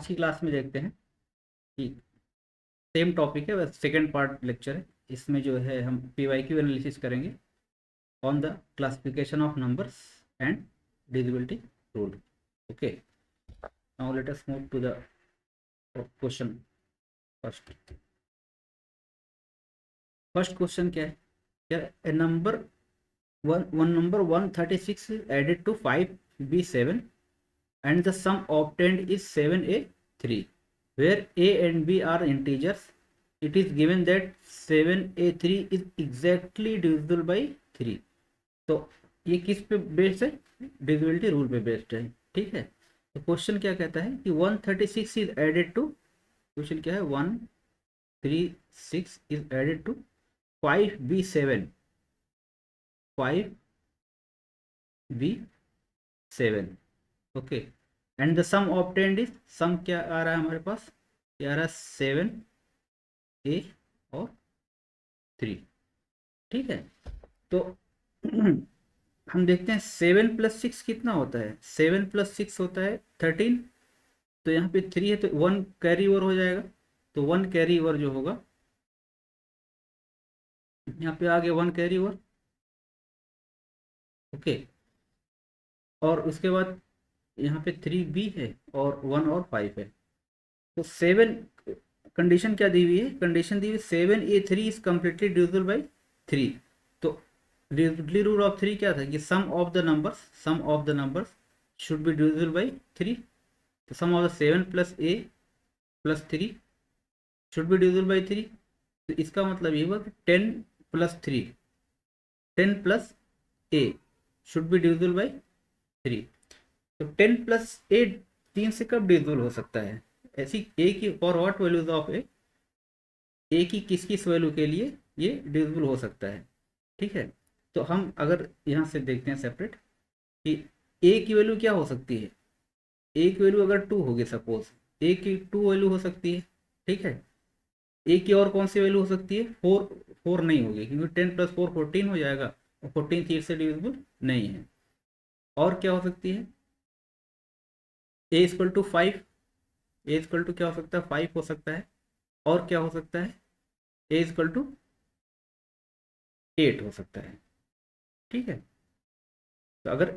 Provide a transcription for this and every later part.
आज की क्लास में देखते हैं कि सेम टॉपिक है, बस सेकेंड पार्ट लेक्चर है। इसमें जो है हम PYQ एनालिसिस करेंगे on the classification of numbers and divisibility rule. Okay, now let us move to the question. First first question क्या है? क्या a number one number 136 is added to 5b7 and the sum obtained is 7a3, where a and b are integers. It is given that 7a3 is exactly divisible by 3. तो ये किस पे based है? Divisibility rule पे based है। ठीक है, तो क्वेश्चन क्या कहता है कि 136 इज एडेड टू, क्वेश्चन क्या है, 136 is added to 5b7, 5b7, okay, and the sum obtained is, sum क्या आ रहा है हमारे पास? ये आ रहा है 7a और 3। ठीक है, तो हम देखते हैं 7 + 6 कितना होता है। 7 + 6 होता है 13। तो यहाँ पे 3 है तो 1 कैरी ओवर हो जाएगा। तो 1 कैरी ओवर जो होगा, यहाँ पे आ गया 1 कैरी ओवर। ओके, और उसके बाद यहाँ पे 3b है और 1 और 5 है। तो 7, कंडीशन क्या दी हुई है? कंडीशन दी हुई 7a3 is completely divisible by 3। तो डिविजिबिलिटी रूल ऑफ 3 क्या था कि sum of the numbers should be divisible by 3। तो sum of the 7 + a + 3 should be divisible by 3। तो इसका मतलब ये हुआ कि 10 + 3, 10 + a should be divisible by 3। तो 10 + a 3 से कब डिविजिबल हो सकता है? ऐसी a की for what values of a की किस किस वैल्यू के लिए ये डिविजिबल हो सकता है। ठीक है, तो हम अगर यहाँ से देखते हैं सेपरेट कि a की वैल्यू क्या हो सकती है। a की वैल्यू अगर 2 होगी, सपोज a की 2 वैल्यू हो सकती है। ठीक है, a की और कौन सी वैल्यू हो सकती है? 4 नहीं होगी, क्योंकि 10 + 4 14 हो जाएगा और 14 3 से डिविजिबल नहीं है। और क्या हो सकती है? a = 5, a क्या हो सकता है? 5 हो सकता है। और क्या हो सकता है? a = 8 हो सकता है। ठीक है, तो अगर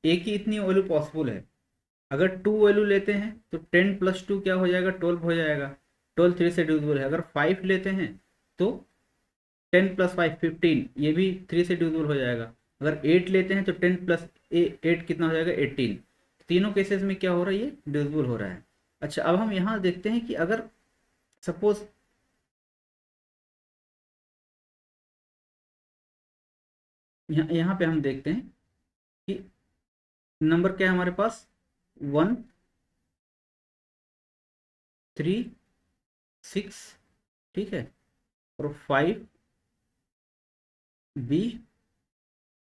a की इतनी वैल्यू पॉसिबल है, अगर 2 वैल्यू लेते हैं तो 10 + 2 क्या हो जाएगा? 12 हो जाएगा। 12 3 से डिविजिबल है। अगर 5 लेते हैं तो 10 + 5 15, ये भी 3 से डिविजिबल हो जाएगा। अगर 8 लेते हैं तो 10 + 8 कितना हो जाएगा? 18। तीनों केसेस में क्या हो रहा है? ये डिविजिबल हो रहा है। अच्छा, अब हम यहाँ देखते हैं कि अगर सपोज यहाँ पे हम देखते हैं कि नंबर क्या है हमारे पास? 1 3 6, ठीक है, और 5b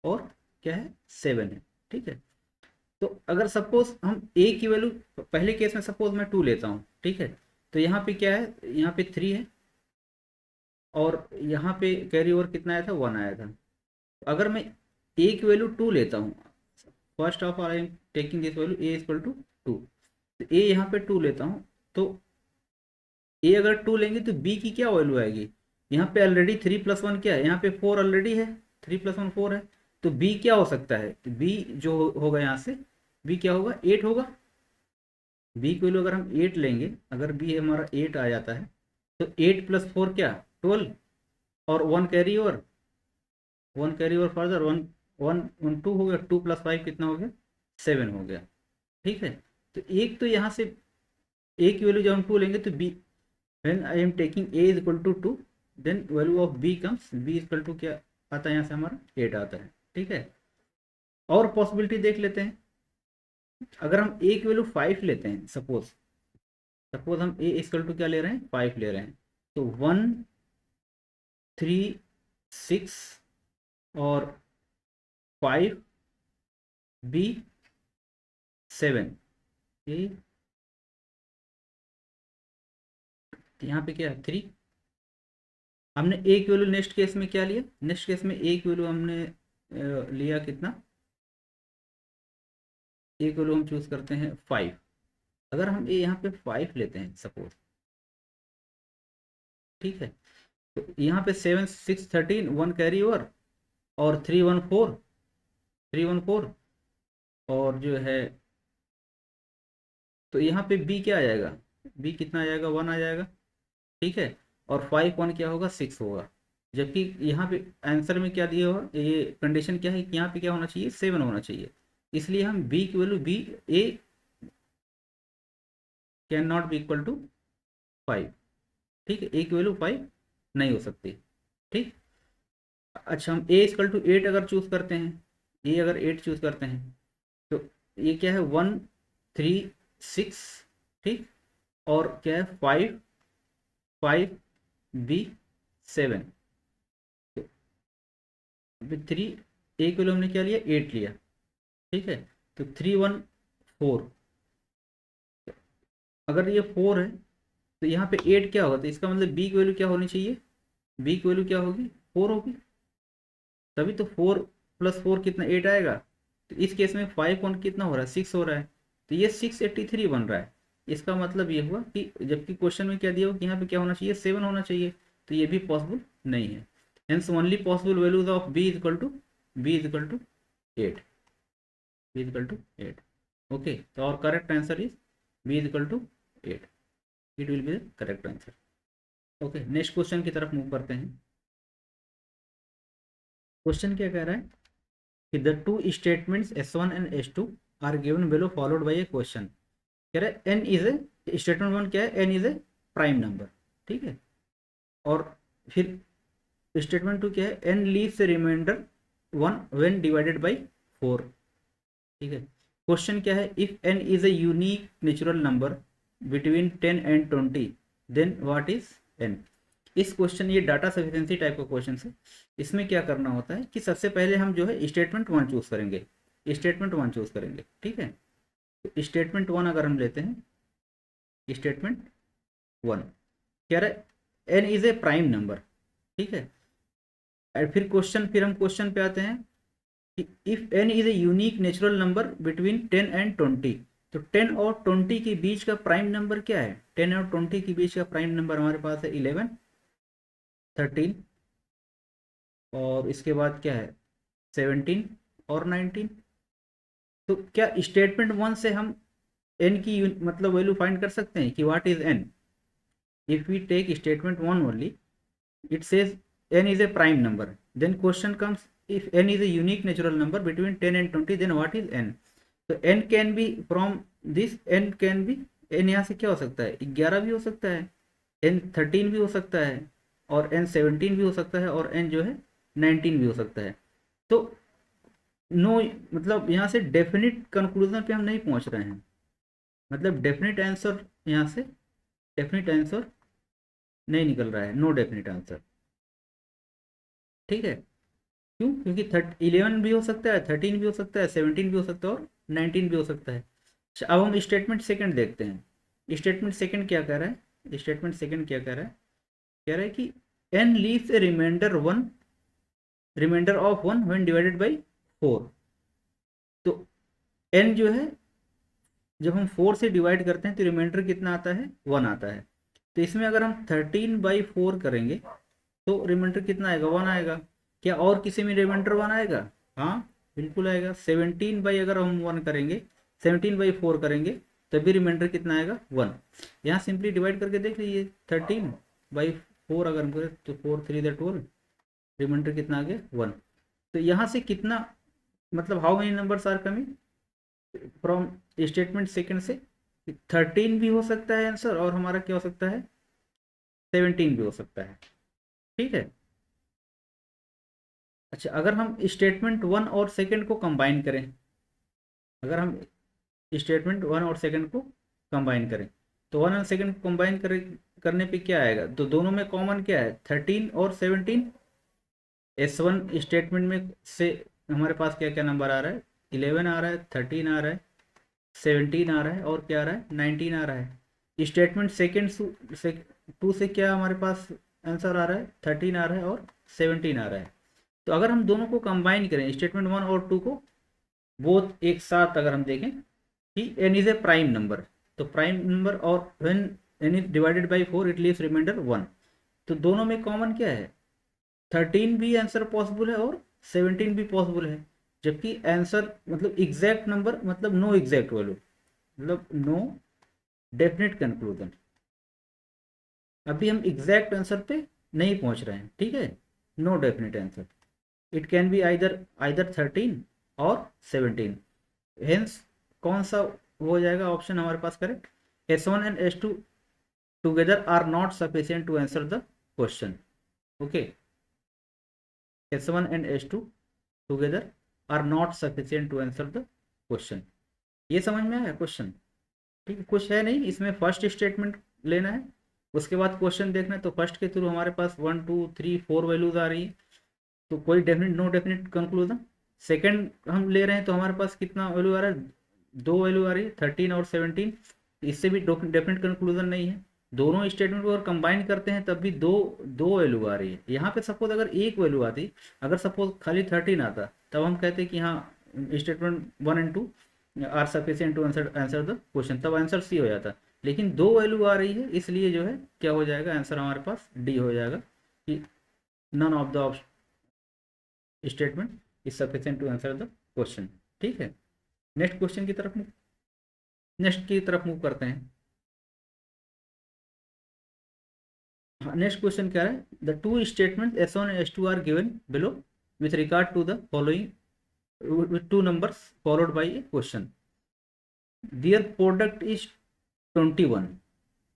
और क्या है? 7 है। ठीक है, तो अगर सपोज हम a की वैल्यू, पहले केस में सपोज मैं 2 लेता हूँ। ठीक है, तो यहाँ पे क्या है? यहाँ पे 3 है और यहाँ पे कैरी ओवर कितना आया था? 1 आया था। अगर मैं a की वैल्यू 2 लेता हूँ, first of all I am taking this value a = 2। तो a यहाँ पे 2 लेता हूँ, तो a अगर 2 लेंगे तो b की क्या वैल्यू आएगी? यहाँ पे ऑलरेडी 3 + 1 क्या है? यहाँ पे 4 ऑलरेडी है। 3 + 1 4 है। तो b क्या हो सकता है? तो b जो होगा यहाँ से, b क्या होगा? 8 होगा। b की वैल्यू अगर हम 8 लेंगे, अगर b हमारा 8 आ जाता है, तो 8 + 4 क्या? 12, और 1 carry over, 1 carry over further, 1 1 2 हो गया। 2 + 5 कितना हो गया? 7 हो गया। ठीक है, तो एक तो यहाँ से a की वैल्यू जब हम 2 लेंगे तो b, when I am taking a = 2, then value of b comes, b = क्या आता है यहाँ से? हमारा 8 आता है। ठीक है, और पॉसिबिलिटी देख लेते हैं। अगर हम a की वैल्यू 5 लेते हैं, सपोज हम a = क्या ले रहे हैं? 5 ले रहे हैं। तो 1 3 6 और 5b 7, ये यहाँ पे क्या है? 3। हमने a की वैल्यू नेक्स्ट केस में क्या लिया? नेक्स्ट केस में a की वैल्यू हमने लिया कितना? a की वैल्यू हम चूज करते हैं 5। अगर हम ये यहाँ पे 5 लेते हैं सपोज, ठीक है, तो यहाँ पे 7 6 13 1 कैरी ओवर, और 3 1 4, 3 1 4, और जो है तो यहाँ पे बी क्या आ जाएगा, बी कितना आ जाएगा, 1 आ जाएगा, ठीक है। और 5 1 क्या होगा, 6 होगा। जबकि यहाँ पे आंसर में क्या दिया होगा, ये कंडीशन क्या है कि यहाँ पे क्या होना चाहिए, 7 होना चाहिए। इसलिए हम बी की value, B a cannot be equal to 5, ठीक है, ए की वैल्यू 5 नहीं हो सकती, ठीक। अच्छा, हम ए इक्वल टू 8 अगर चूज करते हैं, ए अगर 8 चूज करते हैं, तो ये क्या है, 1 3 6, ठीक, और क्या है 5 5 बी 7, तो 3 ए के लिए हमने क्या लिया, 8 लिया, ठीक है। तो 3 1 4, अगर ये 4 है तो यहाँ पे 8 क्या होगा, तो इसका मतलब बी की वैल्यू क्या होनी चाहिए, बी की वैल्यू क्या होगी, 4 होगी। तभी तो 4 + 4 कितना, 8 आएगा। तो इस केस में 5 1 कितना हो रहा है, 6 हो रहा है, तो ये 683 बन रहा है। इसका मतलब ये हुआ कि जबकि क्वेश्चन में क्या दिया हुआ कि यहाँ पे क्या होना चाहिए, 7 होना चाहिए, तो ये भी पॉसिबल नहीं है। Hence only possible values of B is equal to 8, B is equal to 8। Okay, तो और correct answer is B is equal to 8, it will be the correct answer. Okay, next question की तरफ move करते हैं। Question क्या कह रहा है कि the two statements S1 and S2 are given below followed by a question. कह रहा है n इज ए, स्टेटमेंट 1 क्या है, n is a prime number, ठीक है। और फिर स्टेटमेंट 2 क्या है, n leaves remainder 1 when divided by 4, ठीक है। क्वेश्चन क्या है, if n is a unique natural number between 10 and 20 then what is n। इस क्वेश्चन, ये डाटा सफिशिएंसी टाइप का क्वेश्चन है। इसमें क्या करना होता है कि सबसे पहले हम जो है स्टेटमेंट 1 चूज करेंगे, स्टेटमेंट 1 चूज करेंगे, ठीक है। तो स्टेटमेंट 1 अगर हम लेते हैं, स्टेटमेंट 1 कह रहा है n is a prime number, ठीक है। और फिर हम क्वेश्चन पे आते हैं कि if n is a unique natural number between 10 and 20, तो 10 और 20 के बीच का प्राइम नंबर क्या है, 10 और 20 के बीच का प्राइम नंबर हमारे पास है 11 13, और इसके बाद क्या है 17 और 19। तो क्या स्टेटमेंट 1 से हम n की मतलब वैल्यू फाइंड कर सकते हैं कि what is n। If we take statement 1 only, it says n is a prime number, then question comes, if n is a unique natural number between 10 and 20 then what is n। तो n can be from this, n can be, n यहाँ से क्या हो सकता है, 11 भी हो सकता है, n 13 भी हो सकता है, और n 17 भी हो सकता है, और n जो है 19 भी हो सकता है। तो नो, मतलब यहाँ से डेफिनिट कंक्लूजन पे हम नहीं पहुँच रहे हैं, मतलब डेफिनिट आंसर यहाँ से, डेफिनिट आंसर नहीं निकल रहा है, नो डेफिनिट आंसर, ठीक है। क्यों, क्योंकि 11 भी हो सकता है, 13 भी हो सकता है, 17 भी हो सकता है, और 19 भी हो सकता है। अच्छा, अब हम स्टेटमेंट सेकंड देखते हैं। स्टेटमेंट सेकंड क्या कह रहा है, स्टेटमेंट सेकंड क्या कह रहा है, कह रहा है कि n leaves a remainder of 1 when divided by 4। तो n जो है, जब हम 4 से डिवाइड करते हैं तो रिमाइंडर कितना आता है, 1 आता है। तो इसमें अगर हम 13/4 करेंगे तो रिमाइंडर कितना आएगा, 1 आएगा। क्या और किसी में रिमाइंडर 1 आएगा, हाँ बिल्कुल आएगा। 17 बाई अगर हम 1 करेंगे, 17/4 करेंगे तभी रिमाइंडर कितना आएगा, 1। यहाँ सिंपली डिवाइड करके देख लीजिए, 13/4 अगर हम करें तो 4 3 12, रिमाइंडर कितना आ गया, 1। तो यहाँ से कितना, मतलब how many numbers are coming from statement second से, 13 भी हो सकता है आंसर, और हमारा क्या हो सकता है, 17 भी हो सकता है, ठीक है। अच्छा, अगर हम स्टेटमेंट 1 और सेकंड को कंबाइन करें, अगर हम स्टेटमेंट 1 और सेकंड को कंबाइन करें, तो 1 और सेकंड को कंबाइन करने पे क्या आएगा, तो दोनों में कॉमन क्या है, 13 और 17। S1 स्टेटमेंट में से हमारे पास क्या क्या नंबर आ रहा है, 11 आ रहा है, 13 आ रहा है, 17 आ रहा है, और क्या आ रहा है, 19 आ रहा है। स्टेटमेंट सेकेंड से 2 से क्या हमारे पास आंसर आ रहा है, 13 आ रहा है, और 17 आ रहा है। तो अगर हम दोनों को कंबाइन करें, स्टेटमेंट 1 और 2 को बोथ एक साथ अगर हम देखें कि n is a prime number, तो प्राइम नंबर और when n is divided by 4 it leaves remainder 1। तो दोनों में कॉमन क्या है, 13 भी आंसर पॉसिबल है और 17 भी पॉसिबल है, जबकि आंसर मतलब एग्जैक्ट नंबर मतलब नो एग्जैक्ट वैल्यू, मतलब नो डेफिनेट कंक्लूजन। अभी हम एग्जैक्ट आंसर पे नहीं पहुंच रहे हैं, ठीक है, no definite answer. It can be either either 13 और 17। हेंस कौन सा हो जाएगा ऑप्शन हमारे पास correct, S1 and S2 together are not sufficient to answer the question. Okay, S1 and S2 together are not sufficient to answer the question. ये समझ में आया क्वेश्चन, ठीक है, कुछ है नहीं इसमें, फर्स्ट स्टेटमेंट लेना है, उसके बाद क्वेश्चन देखना है। तो फर्स्ट के थ्रू हमारे पास 1 2 3 4 वैल्यूज आ रही है, तो कोई definite no definite conclusion. Second हम ले रहे हैं तो हमारे पास कितना वैल्यू आ रहा है, दो वैल्यू आ रही है 13 और 17, इससे भी डेफिनेट कंक्लूजन नहीं है। दोनों स्टेटमेंट को अगर कंबाइन करते हैं तब भी दो दो वैल्यू आ रही है। यहाँ पे सपोज अगर एक वैल्यू आती, अगर सपोज खाली 13 आता, तब हम कहते कि हाँ statement 1 and 2 are sufficient to answer answer the question, तब आंसर सी हो जाता। लेकिन दो वैल्यू आ रही है, इसलिए जो है क्या हो जाएगा आंसर हमारे पास डी हो जाएगा, कि none of the statement is sufficient to answer the question. ठीक है, नेक्स्ट क्वेश्चन की तरफ नेक्स्ट की तरफ मूव करते हैं। नेक्स्ट क्वेश्चन क्या है, the two statement S1 and S2 are given below with regard to the following with two numbers followed by a question. Their product is 21.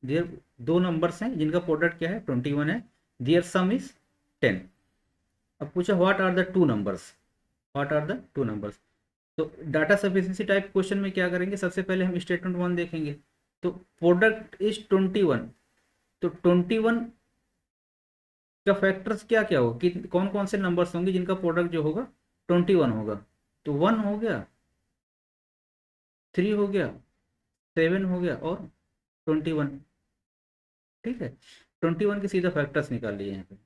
Their दो numbers हैं जिनका प्रोडक्ट क्या है 21 है। Their sum is 10. अब पूछा what are the two numbers, what are the two numbers. तो data sufficiency type question में क्या करेंगे, सबसे पहले हम स्टेटमेंट 1 देखेंगे। तो प्रोडक्ट इज 21, तो 21 का फैक्टर्स क्या क्या होगा, कि कौन कौन से नंबर्स होंगे जिनका प्रोडक्ट जो होगा 21 होगा। तो 1 हो गया, 3 हो गया, 7 हो गया और 21। ठीक है, 21 के सीधा फैक्टर्स निकाल लिए यहाँ पे,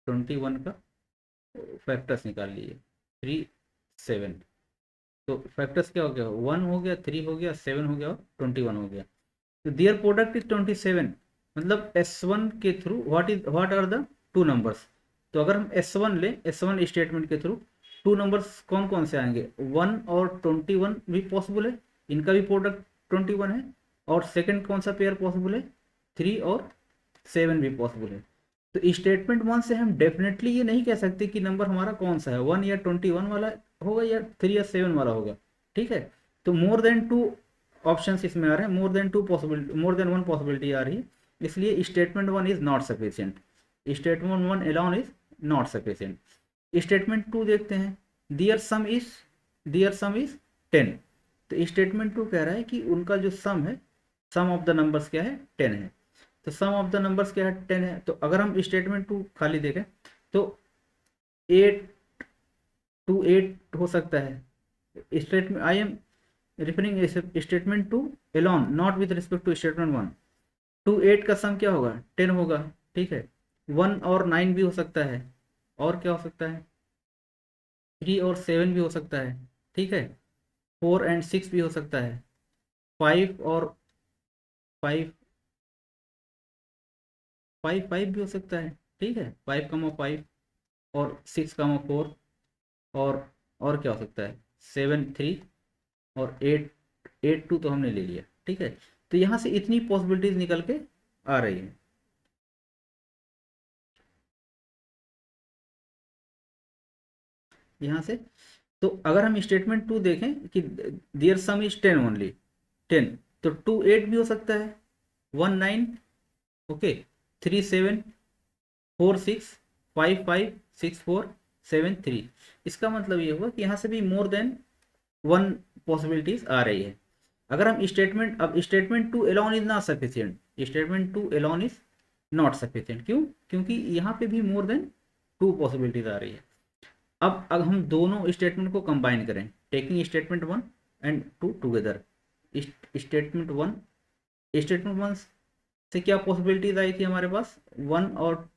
21 का फैक्टर्स निकाल लिए 3 7। तो फैक्टर्स क्या हो गया, 1 हो गया, 3 हो गया, 7 हो गया और 21 हो गया। तो दियर प्रोडक्ट इज 27, मतलब S1 के through what are the two numbers. तो अगर हम S1 ले, S1 स्टेटमेंट के थ्रू टू नंबर्स कौन कौन से आएंगे, 1 और 21 भी पॉसिबल है, इनका भी प्रोडक्ट 21 है। और सेकंड कौन सा पेयर पॉसिबल है, 3 और 7 भी पॉसिबल है। तो स्टेटमेंट 1 से हम डेफिनेटली ये नहीं कह सकते कि नंबर हमारा कौन सा है, 1 या 21 वाला होगा या 3 या 7 वाला होगा। ठीक है, तो मोर देन टू ऑप्शंस इसमें आ रहे हैं, मोर देन वन पॉसिबिलिटी आ रही है, इसलिए statement 1 is not sufficient, statement 1 alone is not sufficient. Statement 2 देखते हैं, दियर सम इज 10। तो स्टेटमेंट 2 कह रहा है कि उनका जो सम है, सम ऑफ द नंबर्स क्या है 10 है। तो सम ऑफ द नंबर्स क्या है 10 है। तो अगर हम स्टेटमेंट 2 खाली देखें तो 8 to 8 हो सकता है। Statement I am referring statement 2 alone, not with respect to statement 1। 2 8 का सम क्या होगा 10 होगा। ठीक है, 1 और 9 भी हो सकता है, और क्या हो सकता है 3 और 7 भी हो सकता है। ठीक है, 4 and 6 भी हो सकता है, 5 और 5 5 भी हो सकता है। ठीक है, 5, और 6, 4 और क्या हो सकता है 7 3 और 8 2 तो हमने ले लिया। ठीक है, तो यहाँ से इतनी पॉसिबिलिटीज निकल के आ रही है यहाँ से। तो अगर हम स्टेटमेंट 2 देखें कि देयर सम इज 10 ओनली 10, तो 2 8 भी हो सकता है, 1 9, ओके, 3 7, 4 6, 5 5, 6 4, 7 3। इसका मतलब ये हुआ कि यहाँ से भी मोर देन वन पॉसिबिलिटीज आ रही है। अगर हम statement 2 Elon is not sufficient, statement 2 Elon is not sufficient, क्यों, क्योंकि यहाँ पे भी मोर देन 2 पॉसिबिलिटीज आ रही है। अब हम दोनों स्टेटमेंट को कंबाइन करें, taking statement 1 and 2 together. Statement 1 से क्या पॉसिबिलिटीज आई थी हमारे पास, 1 और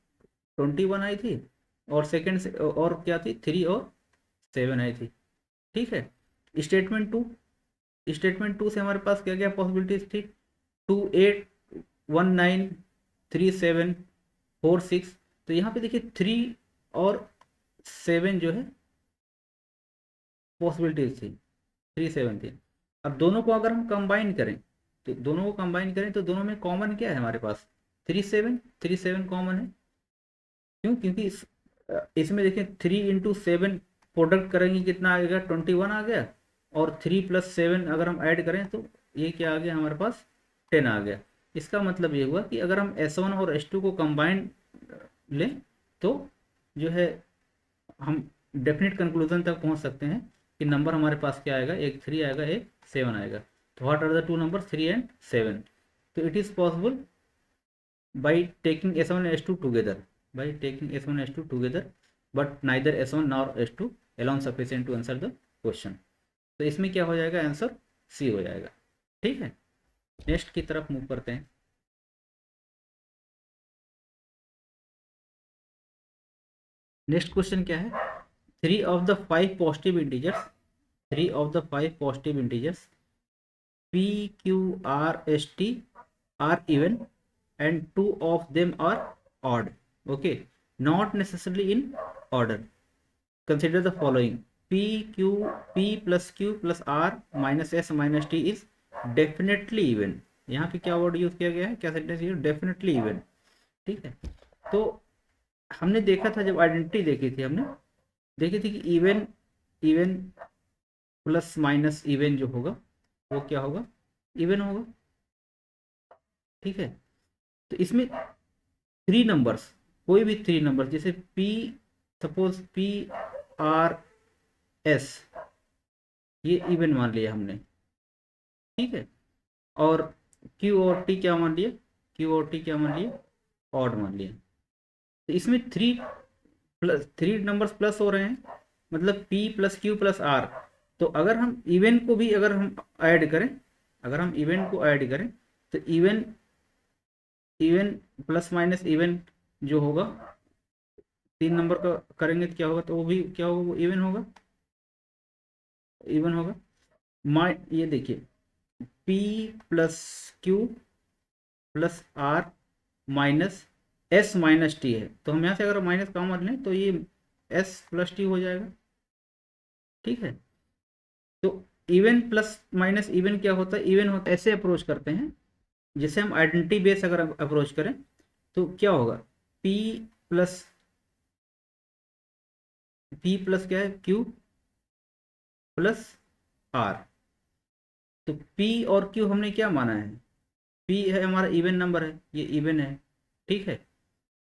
21 आई थी, और सेकंड से और क्या थी 3 और 7 आई थी। ठीक है, स्टेटमेंट 2 से हमारे पास क्या क्या पॉसिबिलिटीज थी, 28193746। तो यहाँ पे देखिए 3 और 7 जो है पॉसिबिलिटीज थी, 3 7 थी। अब दोनों को अगर हम कंबाइन करें, तो दोनों को कंबाइन करें तो दोनों में कॉमन क्या है हमारे पास, 3 7 कॉमन है। क्यों? क्योंकि इसमें देखिए 3 × 7 प्रोडक्ट करेंगे कितना आ गया, 21 आ गया। और 3 + 7 अगर हम ऐड करें तो ये क्या आ गया हमारे पास, 10 आ गया। इसका मतलब ये हुआ कि अगर हम S1 और S2 को कंबाइन लें तो जो है हम डेफिनेट कंक्लूजन तक पहुंच सकते हैं कि नंबर हमारे पास क्या आएगा, एक 3 आएगा, एक 7 आएगा। तो what are the two number 3 and 7? तो it is possible by taking S1 and S2 together, but neither S1 nor S2 alone sufficient to answer the question। तो इसमें क्या हो जाएगा, आंसर सी हो जाएगा। ठीक है, नेक्स्ट की तरफ मूव करते हैं। नेक्स्ट क्वेश्चन क्या है, three of the five positive integers P Q R S T are even and two of them are odd, okay, not necessarily in order। Consider the following: P plus Q plus R minus S minus T is definitely even। यहाँ पे क्या word use किया गया है, क्या sentence use, definitely even. ठीक है, तो हमने देखा था जब आइडेंटिटी देखी थी, हमने देखी थी कि even even plus minus even जो होगा वो क्या होगा, इवन होगा। ठीक है, तो इसमें 3 नंबर्स, कोई भी 3 नंबर, जैसे P, सपोज PRS, ये इवन मान लिया हमने। ठीक है, और Q और T क्या मान लिया, ऑड मान लिया। तो इसमें 3 नंबर्स प्लस हो रहे हैं, मतलब P + Q + R। तो अगर हम इवन को भी अगर हम ऐड करें, तो even even plus minus even जो होगा, 3 नंबर का करेंगे तो क्या होगा, तो वो भी क्या होगा, वो इवन होगा, ये देखिए P + Q + R minus S minus T है। तो हम यहाँ से अगर माइनस कॉमन लें तो ये S + T हो जाएगा। ठीक है, तो इवन प्लस माइनस इवन क्या होता है, इवन होता है, ऐसे अप्रोच करते हैं जैसे हम आइडेंटिटी बेस अगर अप्रोच करें तो क्या होगा, P प्लस क्या है, Q + R। तो P और Q हमने क्या माना है, P है हमारा इवन नंबर है, ये इवन है। ठीक है,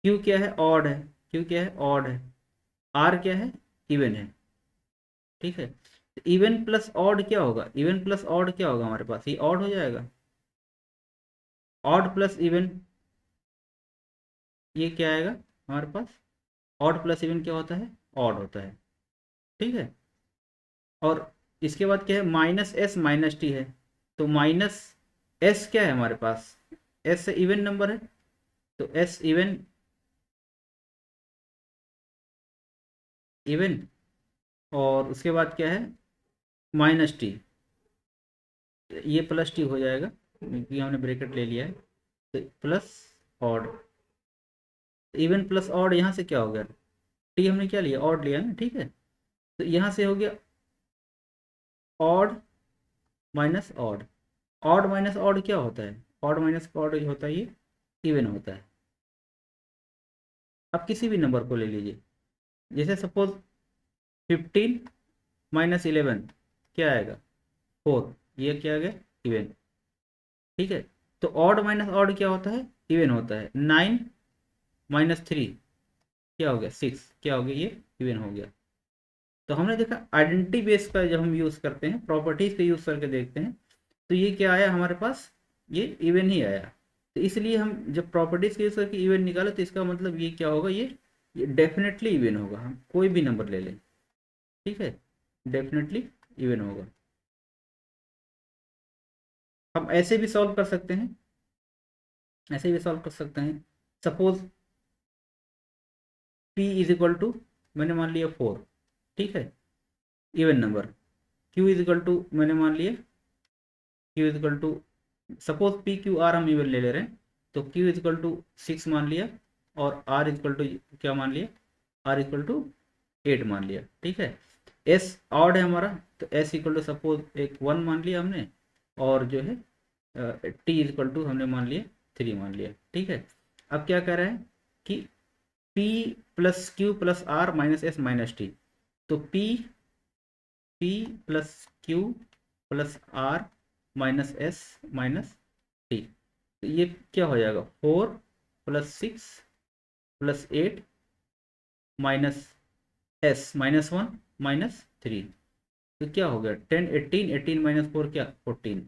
Q क्या है, ऑड है, R क्या है, इवन है। ठीक है, तो इवन प्लस ऑड क्या होगा, हमारे पास ये ऑड हो जाएगा। ऑड प्लस इवन ये क्या आएगा हमारे पास, ऑड प्लस इवन क्या होता है, ऑड होता है। ठीक है, और इसके बाद क्या है, माइनस एस माइनस टी है। तो माइनस एस क्या है हमारे पास, एस इवन नंबर है, तो एस इवन और उसके बाद क्या है, माइनस टी, ये प्लस टी हो जाएगा क्योंकि हमने ब्रैकेट ले लिया है, तो plus odd, even plus odd यहाँ से क्या हो गया, टी हमने क्या लिया, ऑड लिया ना। ठीक है, तो यहाँ से हो गया odd minus odd. Odd minus odd क्या होता है, ऑड माइनस ऑड होता है ये इवन होता है। अब किसी भी नंबर को ले लीजिए, जैसे सपोज 15 - 11 क्या आएगा, 4, ये क्या आ गया, इवन। ठीक है, तो ऑड माइनस ऑड क्या होता है, इवन होता है। 9 - 3 क्या हो गया, 6, क्या हो गया, ये इवन हो गया। तो हमने देखा आइडेंटिटी बेस का जब हम यूज़ करते हैं, प्रॉपर्टीज का यूज़ करके देखते हैं, तो ये क्या आया हमारे पास, ये इवन ही आया। तो इसलिए हम जब प्रॉपर्टीज का यूज़ करके इवन निकाले तो इसका मतलब ये क्या होगा, ये डेफिनेटली इवन होगा। हम कोई भी नंबर ले लें, ठीक है, डेफिनेटली इवन होगा। हम ऐसे भी सॉल्व कर सकते हैं, सपोज P = मैंने मान लिया 4, ठीक है, इवन नंबर। Q = मैंने मान लिया Q suppose P Q R हम इवन ले ले रहे हैं, तो क्यू इज इक्वल टू 6 मान लिया, और आर इज इक्वल टू क्या मान लिया, आर इज इक्वल टू 8 मान लिया, ठीक है। एस ऑड है हमारा, तो एस इक्वल टू सपोज एक 1 मान लिया हमने, और जो है टी इज इक्वल टू हमने मान लिया 3 मान लिया, ठीक है। अब क्या कह रहा है कि P plus Q plus R minus S minus T, तो P P plus Q plus R minus S minus T, तो ये क्या हो जाएगा, 4 + 6 + 8 माइनस एस -1 -3, तो क्या हो गया 10 18 18 -4 क्या 14,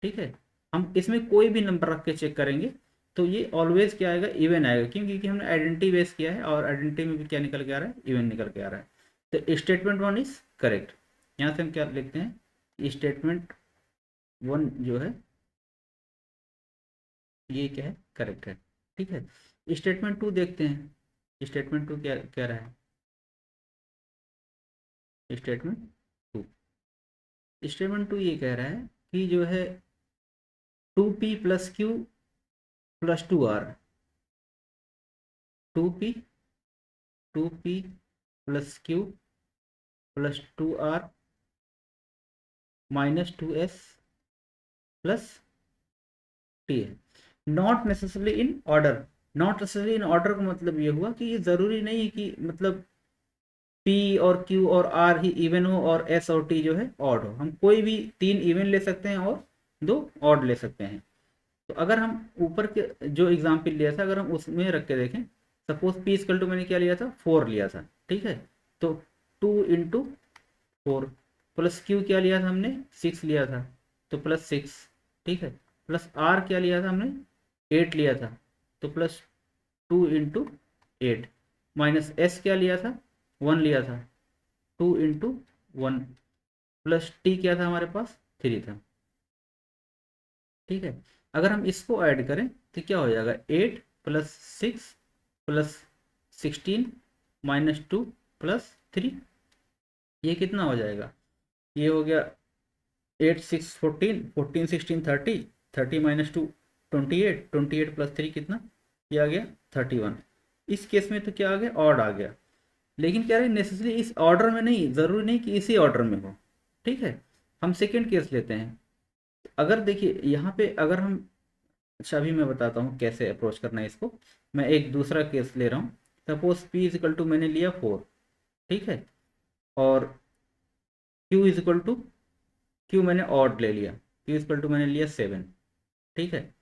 ठीक है। हम इसमें कोई भी नंबर रख के चेक करेंगे तो ये ऑलवेज क्या आएगा, इवन आएगा, क्यों, क्योंकि हमने आइडेंटिटी बेस किया है, और आइडेंटिटी में भी क्या निकल के आ रहा है, इवन निकल के आ रहा है। तो स्टेटमेंट 1 इज करेक्ट। यहाँ से हम क्या लिखते हैं, स्टेटमेंट 1 जो है ये क्या है, करेक्ट है, ठीक है। स्टेटमेंट 2 देखते हैं, स्टेटमेंट 2 क्या कह रहा है, स्टेटमेंट 2, स्टेटमेंट 2 ये कह रहा है कि जो है 2p + q + 2r, 2p 2p + q + 2r -2s + t है। Not necessarily in order, not necessarily in order का मतलब ये हुआ कि ये ज़रूरी नहीं है कि मतलब P और Q और R ही इवन हो और S और T जो है ऑड हो, हम कोई भी 3 इवन ले सकते हैं और 2 ऑड ले सकते हैं। तो अगर हम ऊपर के जो एग्जाम्पल लिया था अगर हम उसमें रख के देखें, सपोज P इक्वल टू मैंने क्या लिया था, 4 लिया था, ठीक है। तो 2 × 4 प्लस Q क्या लिया था हमने, 6 लिया था, तो +6, ठीक है। प्लस R क्या लिया था हमने, 8 लिया था, तो +2 × 8 माइनस S क्या लिया था, 1 लिया था, 2 × 1 प्लस टी क्या था हमारे पास, 3 था, ठीक है। अगर हम इसको ऐड करें तो क्या हो जाएगा, 8 + 6 + 16 -2 + 3, ये कितना हो जाएगा, ये हो गया 8 6 14 14 16 30 30 -2 28 28 + 3 कितना, ये आ गया 31। इस केस में तो क्या आ गया, ऑड आ गया, लेकिन क्या है नेसेसरी इस ऑर्डर में नहीं, ज़रूरी नहीं कि इसी ऑर्डर में हो, ठीक है। हम सेकेंड केस लेते हैं। अगर देखिए यहाँ पे अगर हम, अच्छा अभी मैं बताता हूँ कैसे अप्रोच करना है इसको। मैं एक दूसरा केस ले रहा हूँ, suppose P is equal to मैंने लिया 4, ठीक है, और Q is equal to, Q मैंने ऑड ले लिया, Q इज इक्वल टू मैंने लिया 7, ठीक है।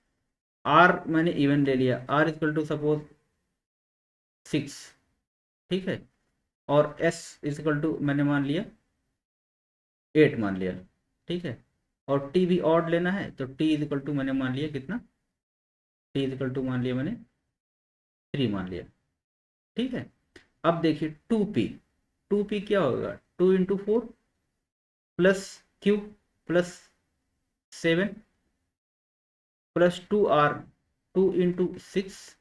R मैंने इवन ले लिया, R is equal to suppose 6, ठीक है, और S इज इक्वल टू मैंने मान लिया 8 मान लिया, ठीक है। और T भी ऑड लेना है, तो T इज इक्वल टू मैंने मान लिया कितना, T इज इक्वल टू मान लिया मैंने 3 मान लिया, ठीक है। अब देखिए 2p क्या होगा, 2 × 4 plus Q plus 7 plus 2R 2 × 6,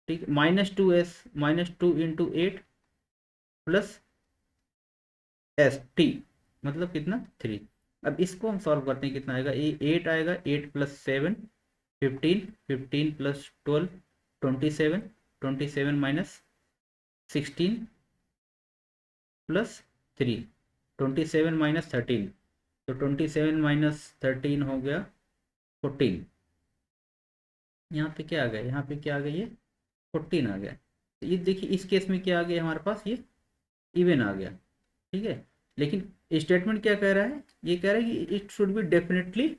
ठीक, -2S -2 × 8 प्लस ST, मतलब कितना 3। अब इसको हम सॉल्व करते हैं, कितना आएगा, ये 8 आएगा, 8 + 7 15 15 + 12 27 27 -16 + 3 27 -13, तो 27 -13 हो गया 14। यहाँ पे क्या आ गया, यहाँ पे क्या आ गया, ये 14 आ गया। तो ये देखिए इस केस में क्या आ गया हमारे पास, ये इवन आ गया, ठीक है। लेकिन स्टेटमेंट क्या कह रहा है, ये कह रहा है कि it should be definitely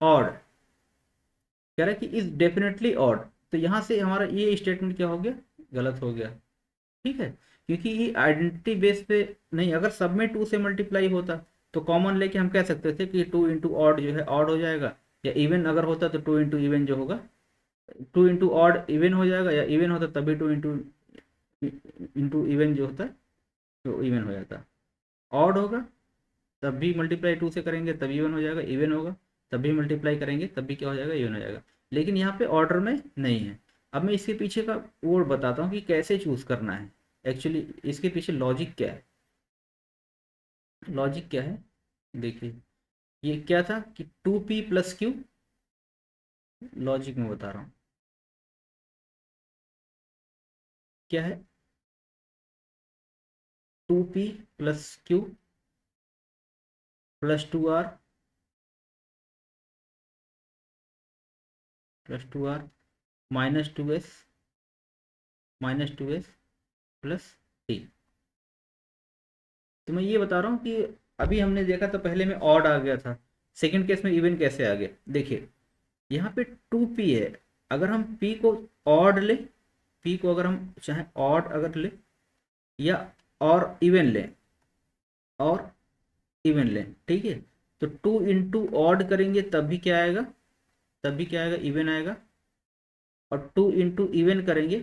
odd, कह रहा है कि इज डेफिनेटली ऑड। तो यहाँ से हमारा ये स्टेटमेंट क्या हो गया, गलत हो गया, ठीक है। क्योंकि ये आइडेंटिटी बेस पे नहीं, अगर सब में 2 से मल्टीप्लाई होता तो कॉमन लेके हम कह सकते थे कि 2 × ऑड जो है ऑड हो जाएगा, या इवन अगर होता तो 2 × इवन जो होगा 2 × ऑड इवन हो जाएगा, या इवन होता तभी 2 × इवन जो होता है तो इवन हो जाता। ऑड होगा तब भी मल्टीप्लाई 2 से करेंगे तभी इवन हो जाएगा, इवन होगा तब भी मल्टीप्लाई करेंगे तब भी क्या हो जाएगा, इवन हो जाएगा। लेकिन यहाँ पे ऑर्डर में नहीं है। अब मैं इसके पीछे का वो बताता हूँ कि कैसे चूज करना है, एक्चुअली इसके पीछे लॉजिक क्या है। लॉजिक क्या है, देखिए ये क्या था कि 2p + q लॉजिक में बता रहा हूँ। क्या है? 2p plus Q plus 2r plus 2r minus 2s plus T. तो मैं ये बता रहा हूँ कि अभी हमने देखा तो पहले में ऑड आ गया था, सेकंड केस में इवन कैसे आ गया। देखिए यहाँ पे 2p है, अगर हम p को ऑड ले, p को अगर हम चाहे ऑड अगर ले या और इवन लें, और इवन लें, ठीक है। तो 2 इंटू ऑड करेंगे तब भी क्या आएगा, तब भी क्या आएगा, इवन आएगा। और 2 इंटू इवन करेंगे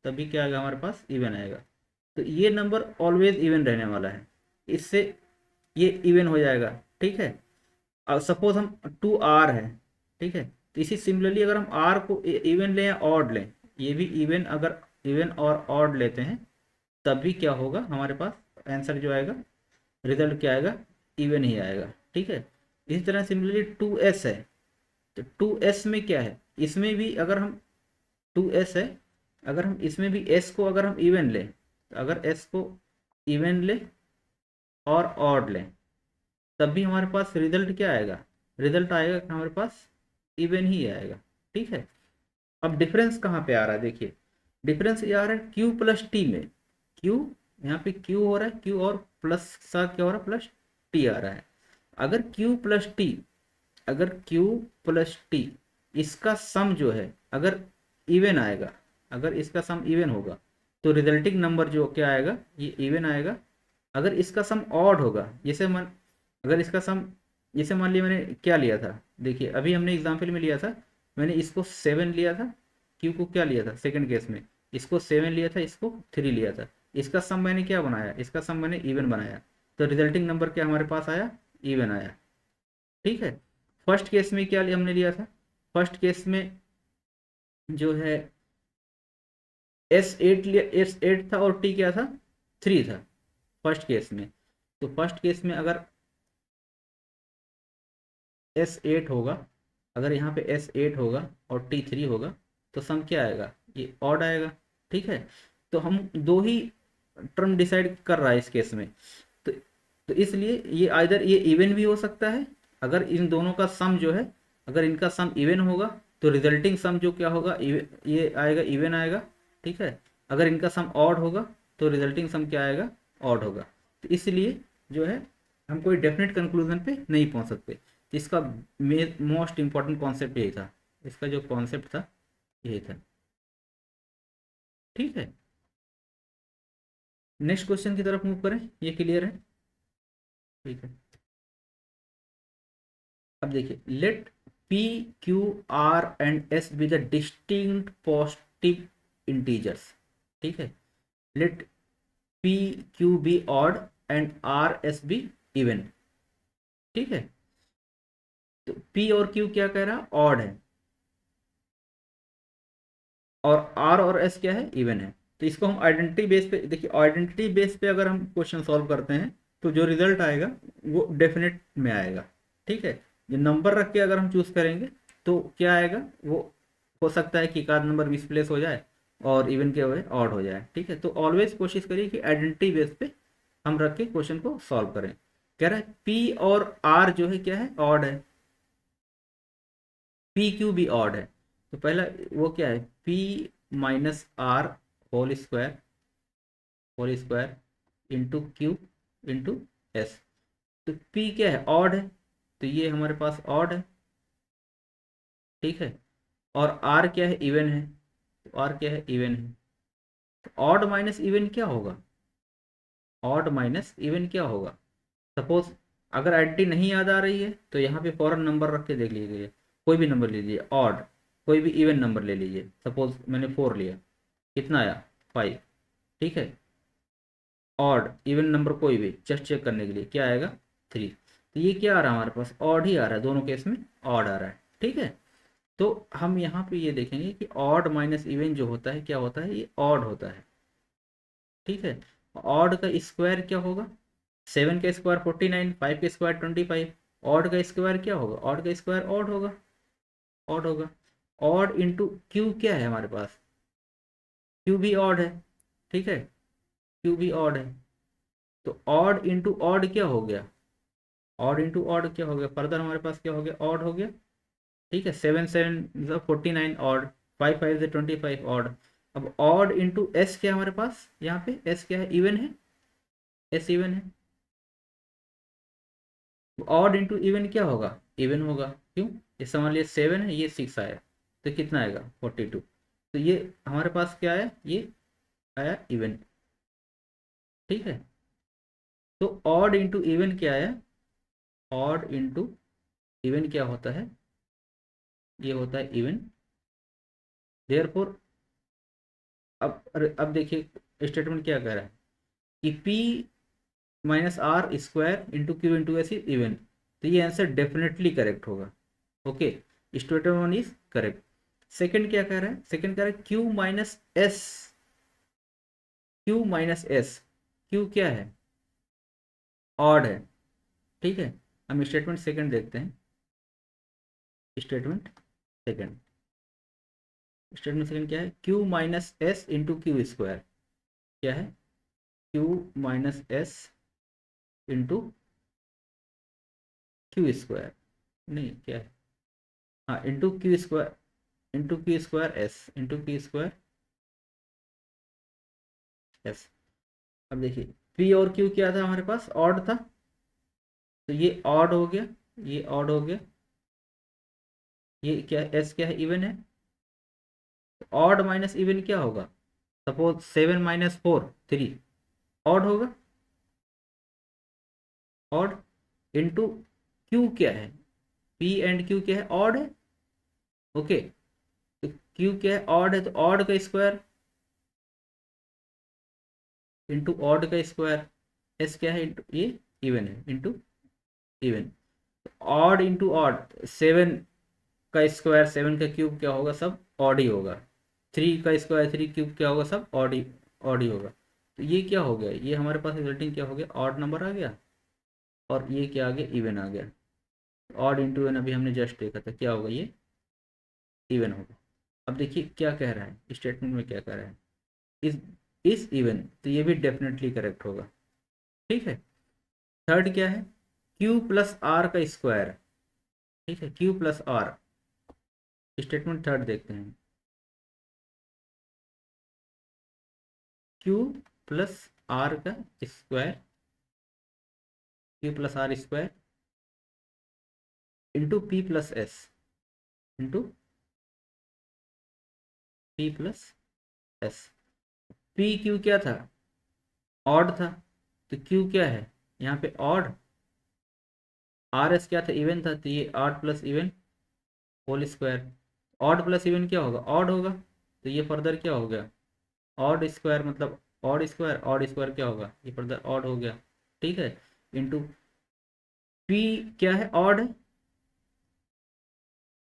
तब भी क्या आएगा, हमारे पास इवन आएगा। तो ये नंबर ऑलवेज इवन रहने वाला है, इससे ये इवन हो जाएगा, ठीक है। अब सपोज हम 2r है, ठीक है। तो इसी सिमिलरली अगर हम r को इवन लें या ऑड लें, ये भी इवन, अगर इवन और ऑड लेते हैं तब भी क्या होगा, हमारे पास आंसर जो आएगा, रिजल्ट क्या आएगा, इवन ही आएगा, ठीक है। इसी तरह सिमिलरली 2s है, तो 2s में क्या है, इसमें भी अगर हम 2s है, अगर हम इसमें भी s को अगर हम इवन लें, तो अगर s को इवन लें और ऑड लें तब भी हमारे पास रिजल्ट क्या आएगा, रिजल्ट आएगा कि हमारे पास इवन ही आएगा, ठीक है। अब डिफरेंस कहाँ पे आ रहा है, देखिए डिफरेंस ये आ रहा है q प्लस टी में। q यहाँ पे q हो रहा है, q और प्लस सा क्या हो रहा है, प्लस t आ रहा है। अगर q प्लस टी, अगर q प्लस टी इसका सम जो है अगर इवन आएगा, अगर इसका सम इवन होगा तो रिजल्टिंग नंबर जो क्या आएगा, ये इवन आएगा। अगर इसका सम ऑड होगा, जैसे मान, अगर इसका सम, जैसे मान लिया मैंने क्या लिया था, देखिए अभी हमने एग्जाम्पल में लिया था, मैंने इसको 7 लिया था, क्यू को क्या लिया था सेकंड केस में, इसको 7 लिया था, इसको 3 लिया था। इसका सम मैंने क्या बनाया, इसका सम मैंने इवन बनाया, तो रिजल्टिंग नंबर क्या हमारे पास आया, इवन आया, ठीक है। फर्स्ट केस में क्या हमने लिया था, फर्स्ट केस में जो है S8 लिया, S8 था और T क्या था, 3 था फर्स्ट केस में। तो फर्स्ट केस में अगर S8 होगा, अगर यहाँ पे S8 होगा और T3 होगा तो सम क्या आएगा, ये ऑड आएगा, ठीक है। तो हम दो ही टर्म डिसाइड कर रहा है इस केस में, तो इसलिए ये आइदर ये इवन भी हो सकता है, अगर इन दोनों का सम जो है, अगर इनका सम इवन होगा तो रिजल्टिंग सम जो क्या होगा, ये आएगा, इवन आएगा, ठीक है। अगर इनका सम ऑड होगा तो रिजल्टिंग सम क्या आएगा, ऑड होगा। तो इसलिए जो है हम कोई डेफिनेट कंक्लूजन पे नहीं पहुंच सकते। इसका मोस्ट इंपॉर्टेंट कॉन्सेप्ट यही था, इसका जो कॉन्सेप्ट था यही था, ठीक है। नेक्स्ट क्वेश्चन की तरफ मूव करें, ये क्लियर है, ठीक है। अब देखिए, let p q r and s be the distinct positive integers, ठीक है। Let p q be odd and r s be even, ठीक है। तो p और q क्या कह रहा, ऑड है, और r और s क्या है, इवन है। तो इसको हम आइडेंटिटी बेस पे, देखिए आइडेंटिटी बेस पे अगर हम क्वेश्चन सॉल्व करते हैं तो जो रिजल्ट आएगा वो डेफिनेट में आएगा, ठीक है। जो नंबर रख के अगर हम चूज करेंगे तो क्या आएगा, वो हो सकता है कि एक आध नंबर मिसप्लेस हो जाए और इवन के वजह ऑड हो जाए, ठीक है। तो ऑलवेज कोशिश करिए कि आइडेंटिटी बेस पे हम रख के क्वेश्चन को सॉल्व करें। कह रहा है पी और आर जो है क्या है, ऑड है, पी क्यू भी ऑड है। तो पहला वो क्या है, P minus R whole square into Q into S. तो पी क्या है, ऑड है, तो ये हमारे पास ऑड है, ठीक है। और आर क्या है, इवन है, तो आर क्या है, इवन है। तो ऑड माइनस इवन क्या होगा, ऑड माइनस इवन क्या होगा। सपोज अगर आइडेंटिटी नहीं याद आ रही है तो यहाँ पे फॉरन नंबर रख के देख लीजिए, कोई भी नंबर ले लीजिए ऑड, कोई भी इवन नंबर ले लीजिए। सपोज मैंने 4 लिया, कितना आया, 5, ठीक है। ऑड इवन नंबर कोई भी जस्ट चेक करने के लिए क्या आएगा, 3। तो ये क्या आ रहा है हमारे पास, ऑड ही आ रहा है, दोनों केस में ऑड आ रहा है, ठीक है। तो हम यहाँ पे ये देखेंगे कि ऑड माइनस इवन जो होता है क्या होता है, ये ऑड होता है, ठीक है। ऑड का स्क्वायर क्या होगा, 7 का स्क्वायर 49, 5 का स्क्वायर 25, ऑड का स्क्वायर क्या होगा, ऑड का स्क्वायर ऑड होगा, ऑड होगा। ऑड इंटू क्यू क्या है हमारे पास, क्यू भी ऑड है, ठीक है, क्यू भी ऑड है। तो ऑड इंटू ऑड क्या हो गया, ऑड इंटू ऑड क्या हो गया, फर्दर हमारे पास क्या हो गया, ऑड हो गया, ठीक है। 7 7 49 ऑड, 5 5 25 ऑड। अब ऑड इंटू एस क्या है हमारे पास, यहाँ पे एस क्या है, इवन है, एस इवन है। ऑड इंटू इवन क्या होगा, इवन होगा, क्यों, ये समझ लिया 7 है, ये 6 आया, तो कितना आएगा 42। तो ये हमारे पास क्या है, ये आया इवन, ठीक है। तो ऑड इंटू इवन क्या आया, ऑड इंटू इवन क्या होता है, ये होता है इवन। देयरफॉर अब देखिए स्टेटमेंट क्या कह रहा है कि P minus R square into Q into S is even. तो ये आंसर डेफिनेटली करेक्ट होगा। Okay, statement one is correct. Second क्या कह रहा है, सेकंड कह रहा है Q minus S, Q minus S, Q क्या है, ऑड है, ठीक है। हम स्टेटमेंट सेकंड देखते हैं, स्टेटमेंट सेकंड, स्टेटमेंट सेकंड क्या है, Q minus S into Q square, क्या है, Q minus S into Q square, नहीं क्या है, हाँ into Q square, into Q square S, into Q square S. अब देखिए पी और क्यू क्या था हमारे पास, ऑड था, तो ये ऑड हो गया, ये ऑड हो गया, ये क्या एस क्या है, इवन है। ऑड माइनस इवन क्या होगा, सपोज 7 - 4 3, ऑड होगा, ऑड इंटू क्यू क्या है, पी एंड क्यू क्या है, ऑड है, ओके। तो क्यू क्या है, ऑड है, तो ऑड का स्क्वायर इंटू ऑड का स्क्वायर, एस क्या है, इंटू ये इवन है, into even. Odd into odd, 7 का स्क्वायर, 7 का क्यूब क्या होगा, सब ऑड ही होगा। 3 का स्क्वायर, 3 क्यूब क्या होगा, सब ऑड ही होगा। तो ये क्या हो गया, ये हमारे पास रिजल्टिंग क्या हो गया, ऑड नंबर आ गया, और ये क्या आ गया, इवन आ गया। ऑड इंटू इवन अभी हमने जस्ट देखा था, क्या होगा, ये इवन होगा। अब देखिए क्या कह रहा है स्टेटमेंट में, क्या कह रहा है, इस इवन, तो ये भी डेफिनेटली करेक्ट होगा, ठीक है। थर्ड क्या है, क्यू प्लस आर का स्क्वायर, ठीक है, Q plus R, statement third देखते हैं, क्यू प्लस आर का square, Q plus R square into P plus S, into P plus S. P Q क्या था, ऑड था, तो क्यू क्या है यहाँ पे, ऑड, आर एस क्या था, इवन था, तो ये odd plus even whole square. Odd plus even क्या होगा, ऑड होगा, तो ये फर्दर क्या हो गया, ऑड स्क्वायर, मतलब ऑड स्क्वायर, ऑड स्क्वायर क्या होगा, ये फर्दर ऑड हो गया, ठीक है। इंटू पी क्या है, ऑड है,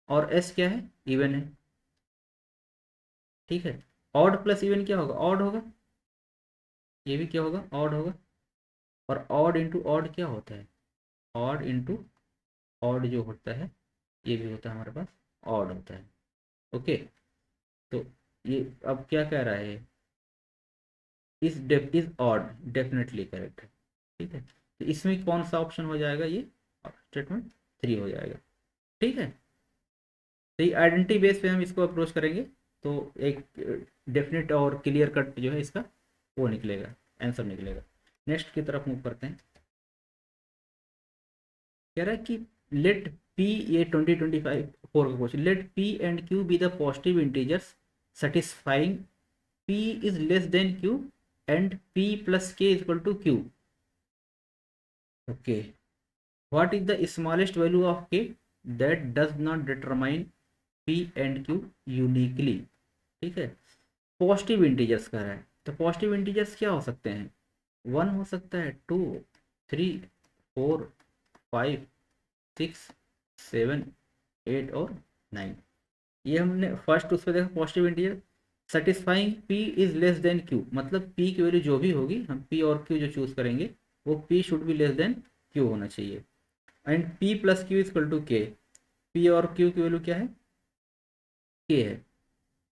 और एस क्या है, इवन है, ठीक है। ऑड प्लस इवन क्या होगा, ऑड होगा, ये भी क्या होगा, ऑड होगा। और ऑड इंटू ऑड क्या होता है, ऑड इंटू ऑड जो होता है, ये भी होता है हमारे पास, ऑड होता है, ओके। तो ये अब क्या कह रहा है, इज ऑड, डेफिनेटली करेक्ट है, ठीक है। तो इसमें कौन सा ऑप्शन हो जाएगा, ये स्टेटमेंट थ्री हो जाएगा, ठीक है। तो ये आइडेंटिटी बेस पे हम इसको अप्रोच करेंगे, तो एक डेफिनेट और क्लियर कट जो है इसका वो निकलेगा, आंसर निकलेगा। नेक्स्ट की तरफ मूव करते हैं। कह रहा है कि लेट पी, ये 2025 का question, let P and Q be the positive integers satisfying p is less than q and p plus k is equal to q. Okay, what is the smallest value of k that does not determine p and q uniquely? ठीक है, positive integers का है, तो positive integers क्या हो सकते हैं, 1 हो सकता है, 2 3 4 5 6 7 8 और 9। ये हमने फर्स्ट उस पर देखा positive integer. Satisfying p is less than q, मतलब p की वैल्यू जो भी होगी, हम p और q जो चूज करेंगे वो p should be less than q होना चाहिए। And p plus Q is equal to k, p और q की वैल्यू क्या है, के है।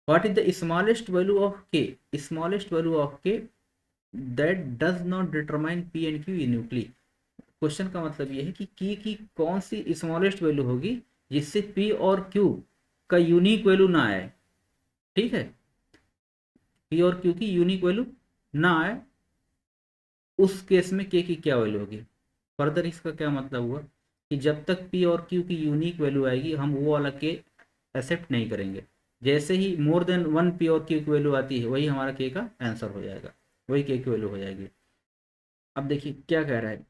What is the smallest value of K? Smallest value of K that does not determine P and Q uniquely. Question का मतलब ये है कि की कौन सी स्मॉलेस्ट वैल्यू होगी जिससे पी और क्यू का यूनिक वैल्यू ना आए। ठीक है, पी और क्यू की यूनिक वैल्यू ना आए, उस केस में के की क्या वैल्यू होगी। फर्दर इसका क्या मतलब हुआ कि जब तक पी और क्यू की यूनिक वैल्यू आएगी हम वो वाला के एक्सेप्ट नहीं करेंगे। जैसे ही मोर देन वन पी और क्यू की वैल्यू आती है वही हमारा के का आंसर हो जाएगा, वही के की वैल्यू हो जाएगी। अब देखिए क्या कह रहा है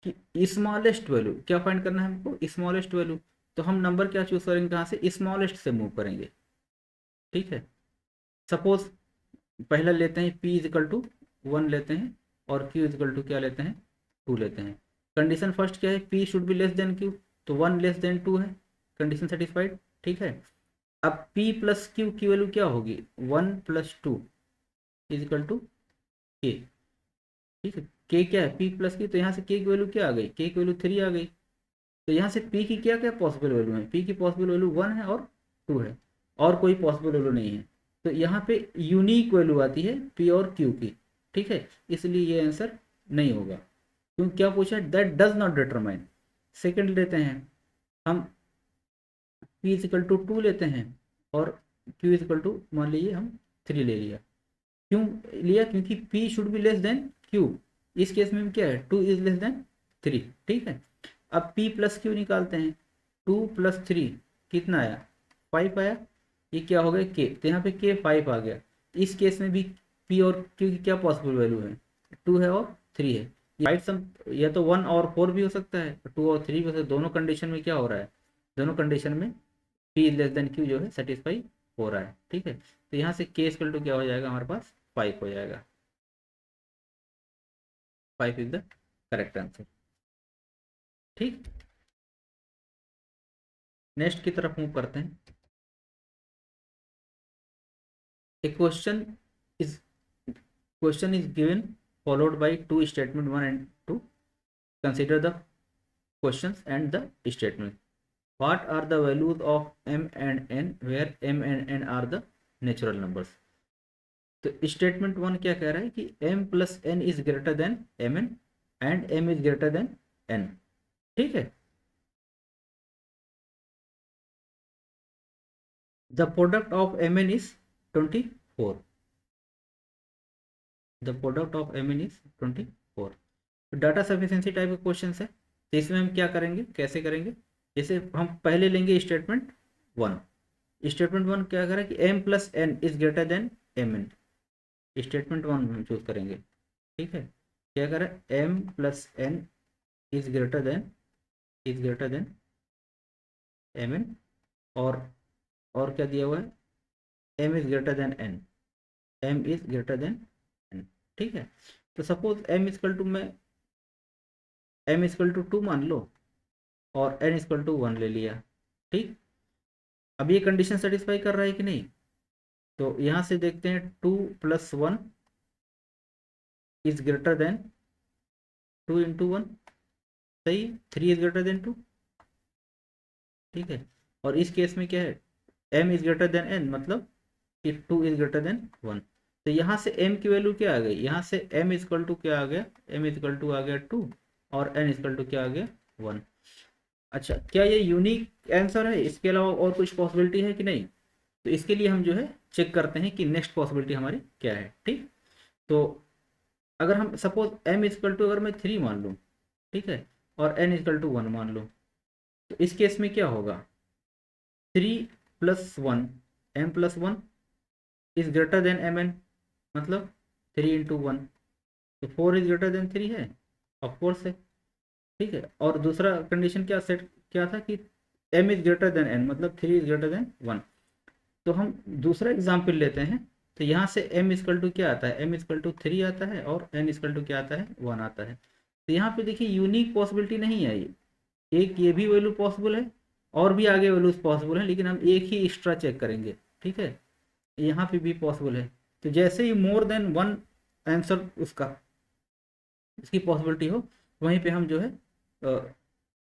कि स्मॉलेस्ट वैल्यू क्या फाइंड करना है हमको, स्मॉलेस्ट वैल्यू। तो हम नंबर क्या चूज करेंगे, कहाँ से, स्मॉलेस्ट से मूव करेंगे। ठीक है, सपोज पहला लेते हैं p इजिकल टू 1 लेते हैं और q इजिकल टू क्या लेते हैं, 2 लेते हैं। कंडीशन फर्स्ट क्या है, p should be less than q, तो 1 लेस देन 2 है, कंडीशन सेटिस्फाइड। ठीक है, अब p प्लस q की वैल्यू क्या होगी, 1 प्लस 2 इजिकल टू k। ठीक है, k क्या है, p प्लस q, तो यहाँ से k की वैल्यू क्या आ गई, k की वैल्यू 3 आ गई। तो यहाँ से p की क्या क्या पॉसिबल वैल्यू है, p की पॉसिबल वैल्यू 1 है और 2 है, और कोई पॉसिबल वैल्यू नहीं है। तो यहाँ पे यूनिक वैल्यू आती है p और q की। ठीक है, इसलिए ये आंसर नहीं होगा, क्योंकि क्या पूछा है, that does not determine. Second लेते हैं हम, p इजिकल टू 2 लेते हैं और q इजिकल टू मान लीजिए हम 3 ले लिया। क्यों लिया, क्योंकि p should be less than q। इस केस में क्या है, 2 इज लेस देन 3। ठीक है, अब p प्लस q निकालते हैं, 2 प्लस 3 कितना आया, 5 आया। ये क्या हो गया k, तो यहाँ पे k 5 आ गया। इस केस में भी p और q की क्या पॉसिबल वैल्यू है, 2 है और 3 है। राइट सम या तो 1 और 4 भी हो सकता है, 2 और 3 भी हो सकता है। दोनों कंडीशन में क्या हो रहा है, दोनों कंडीशन में p लेस देन q जो है सेटिस्फाई हो रहा है। ठीक है, तो यहाँ से k इक्वल टू क्या हो जाएगा हमारे पास, 5 हो जाएगा। 5 इज द करेक्ट आंसर। ठीक, नेक्स्ट की तरफ मूव करते हैं। A question is given followed by two statement 1 and 2. Consider the questions and the statement. What are the values of m and n where m and n are the natural numbers? तो statement 1 क्या कह रहा है कि m plus n is greater than M N and m is greater than n। ठीक है, the product of M N is 24, the product of M N is 24। Data sufficiency type के question है, तो इसमें हम क्या करेंगे, कैसे करेंगे, जैसे हम पहले लेंगे स्टेटमेंट 1। स्टेटमेंट 1 क्या करें कि m plus n is greater than M N, statement 1 हम चूज करेंगे। ठीक है, क्या करें, m plus n is greater than M N, और क्या दिया हुआ है, m is greater than n, m is greater than n। ठीक है, तो सपोज m इजकल टू में m इजकल टू 2 मान लो और n इजकल टू 1 ले लिया। ठीक, अब ये कंडीशन सेटिस्फाई कर रहा है कि नहीं, तो यहां से देखते हैं 2 plus 1 is greater then 2 into 1, सही, 3 इज ग्रेटर देन 2। ठीक है, और इस केस में क्या है, m is greater than n, मतलब कि 2 इज ग्रेटर देन 1। तो यहाँ से m की वैल्यू क्या आ गई, यहाँ से m इजकल टू क्या आ गया, m इजकल टू आ गया 2 और n इजकल टू क्या आ गया 1। अच्छा, क्या ये यूनिक आंसर है, इसके अलावा और कुछ पॉसिबिलिटी है कि नहीं, तो इसके लिए हम जो है चेक करते हैं कि नेक्स्ट पॉसिबिलिटी हमारी क्या है। ठीक, तो अगर हम सपोज m इजकल टू अगर मैं 3 मान लूँ, ठीक है, और n इजकल टू 1 मान लूँ, तो इस केस में क्या होगा, 3 plus 1 m plus 1 is greater than M N, मतलब 3 इंटू 1, तो 4 इज ग्रेटर देन 3 है, ऑफकोर्स है। ठीक है, और दूसरा कंडीशन क्या सेट क्या था कि m is greater than n, मतलब 3 इज ग्रेटर देन 1। तो हम दूसरा एग्जाम्पल लेते हैं, तो यहाँ से m इजकल टू क्या आता है, m इजकल टू 3 आता है और n इजकल टू क्या आता है, 1 आता है। तो यहाँ पे देखिए यूनिक पॉसिबिलिटी नहीं है, एक ये भी वैल्यू पॉसिबल है और भी आगे वैल्यूज पॉसिबल है, लेकिन हम एक ही एक्स्ट्रा चेक करेंगे। ठीक है, यहाँ पे भी पॉसिबल है, तो जैसे ही मोर देन 1 आंसर उसका इसकी पॉसिबिलिटी हो, वहीं पे हम जो है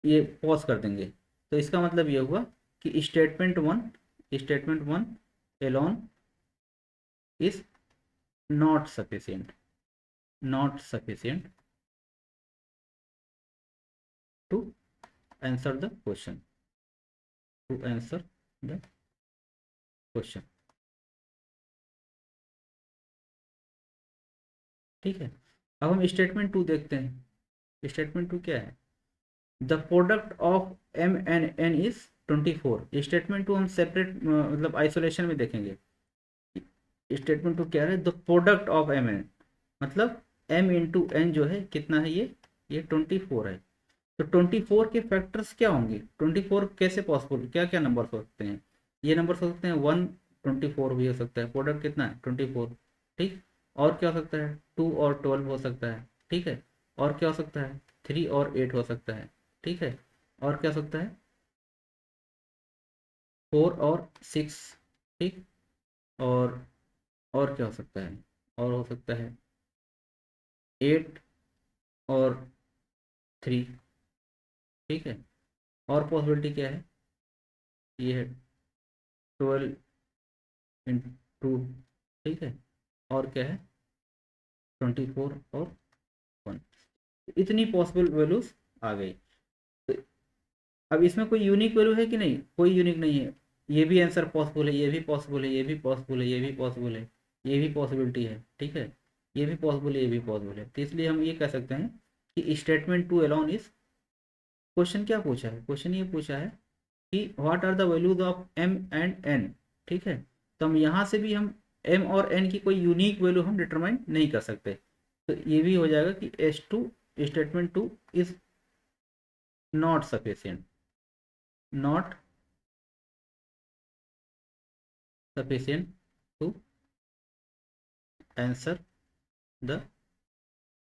ये पॉज कर देंगे। तो इसका मतलब ये हुआ कि statement one alone is not sufficient, not sufficient to answer the question, to answer the question। ठीक है, अब हम स्टेटमेंट टू देखते हैं। स्टेटमेंट टू क्या है? The product of M and N is 24। Statement two हम सेपरेट मतलब आइसोलेशन में देखेंगे। स्टेटमेंट टू क्या है? The product of M N, मतलब एम इंटू एन जो है कितना है, ये 24 है। तो 24 के फैक्टर्स क्या होंगे? 24 कैसे पॉसिबल, क्या क्या नंबर हो सकते हैं? ये नंबर हो सकते हैं 1, 24 भी हो सकता है। प्रोडक्ट कितना है? 24। ठीक, और क्या हो सकता है? 2 और 12 हो सकता है। ठीक है, और क्या हो सकता है? 3 और 8 हो सकता है। ठीक है, और क्या हो सकता है? 4 और 6। ठीक, और क्या हो सकता है? और हो सकता है 8 और 3। ठीक है, और पॉसिबिलिटी क्या है? ये है 12 × 2। ठीक है, और क्या है? 24 और 1। इतनी पॉसिबल वैल्यूज आ गई। तो अब इसमें कोई यूनिक वैल्यू है कि नहीं? कोई यूनिक नहीं है। ये भी आंसर पॉसिबल है, ये भी पॉसिबल है, ये भी पॉसिबल है, ये भी पॉसिबल है, ये भी पॉसिबिलिटी है। ठीक है, ये भी पॉसिबल है, ये भी पॉसिबल है। तो इसलिए हम ये कह सकते हैं कि statement two alone is, question क्या पूछा है? क्वेश्चन ये पूछा है कि what are the values of M and N. ठीक है, तो हम यहाँ से भी हम एम और एन की कोई यूनिक वैल्यू हम डिटरमाइन नहीं कर सकते। तो ये भी हो जाएगा कि S2 statement two is not sufficient, not sufficient to answer the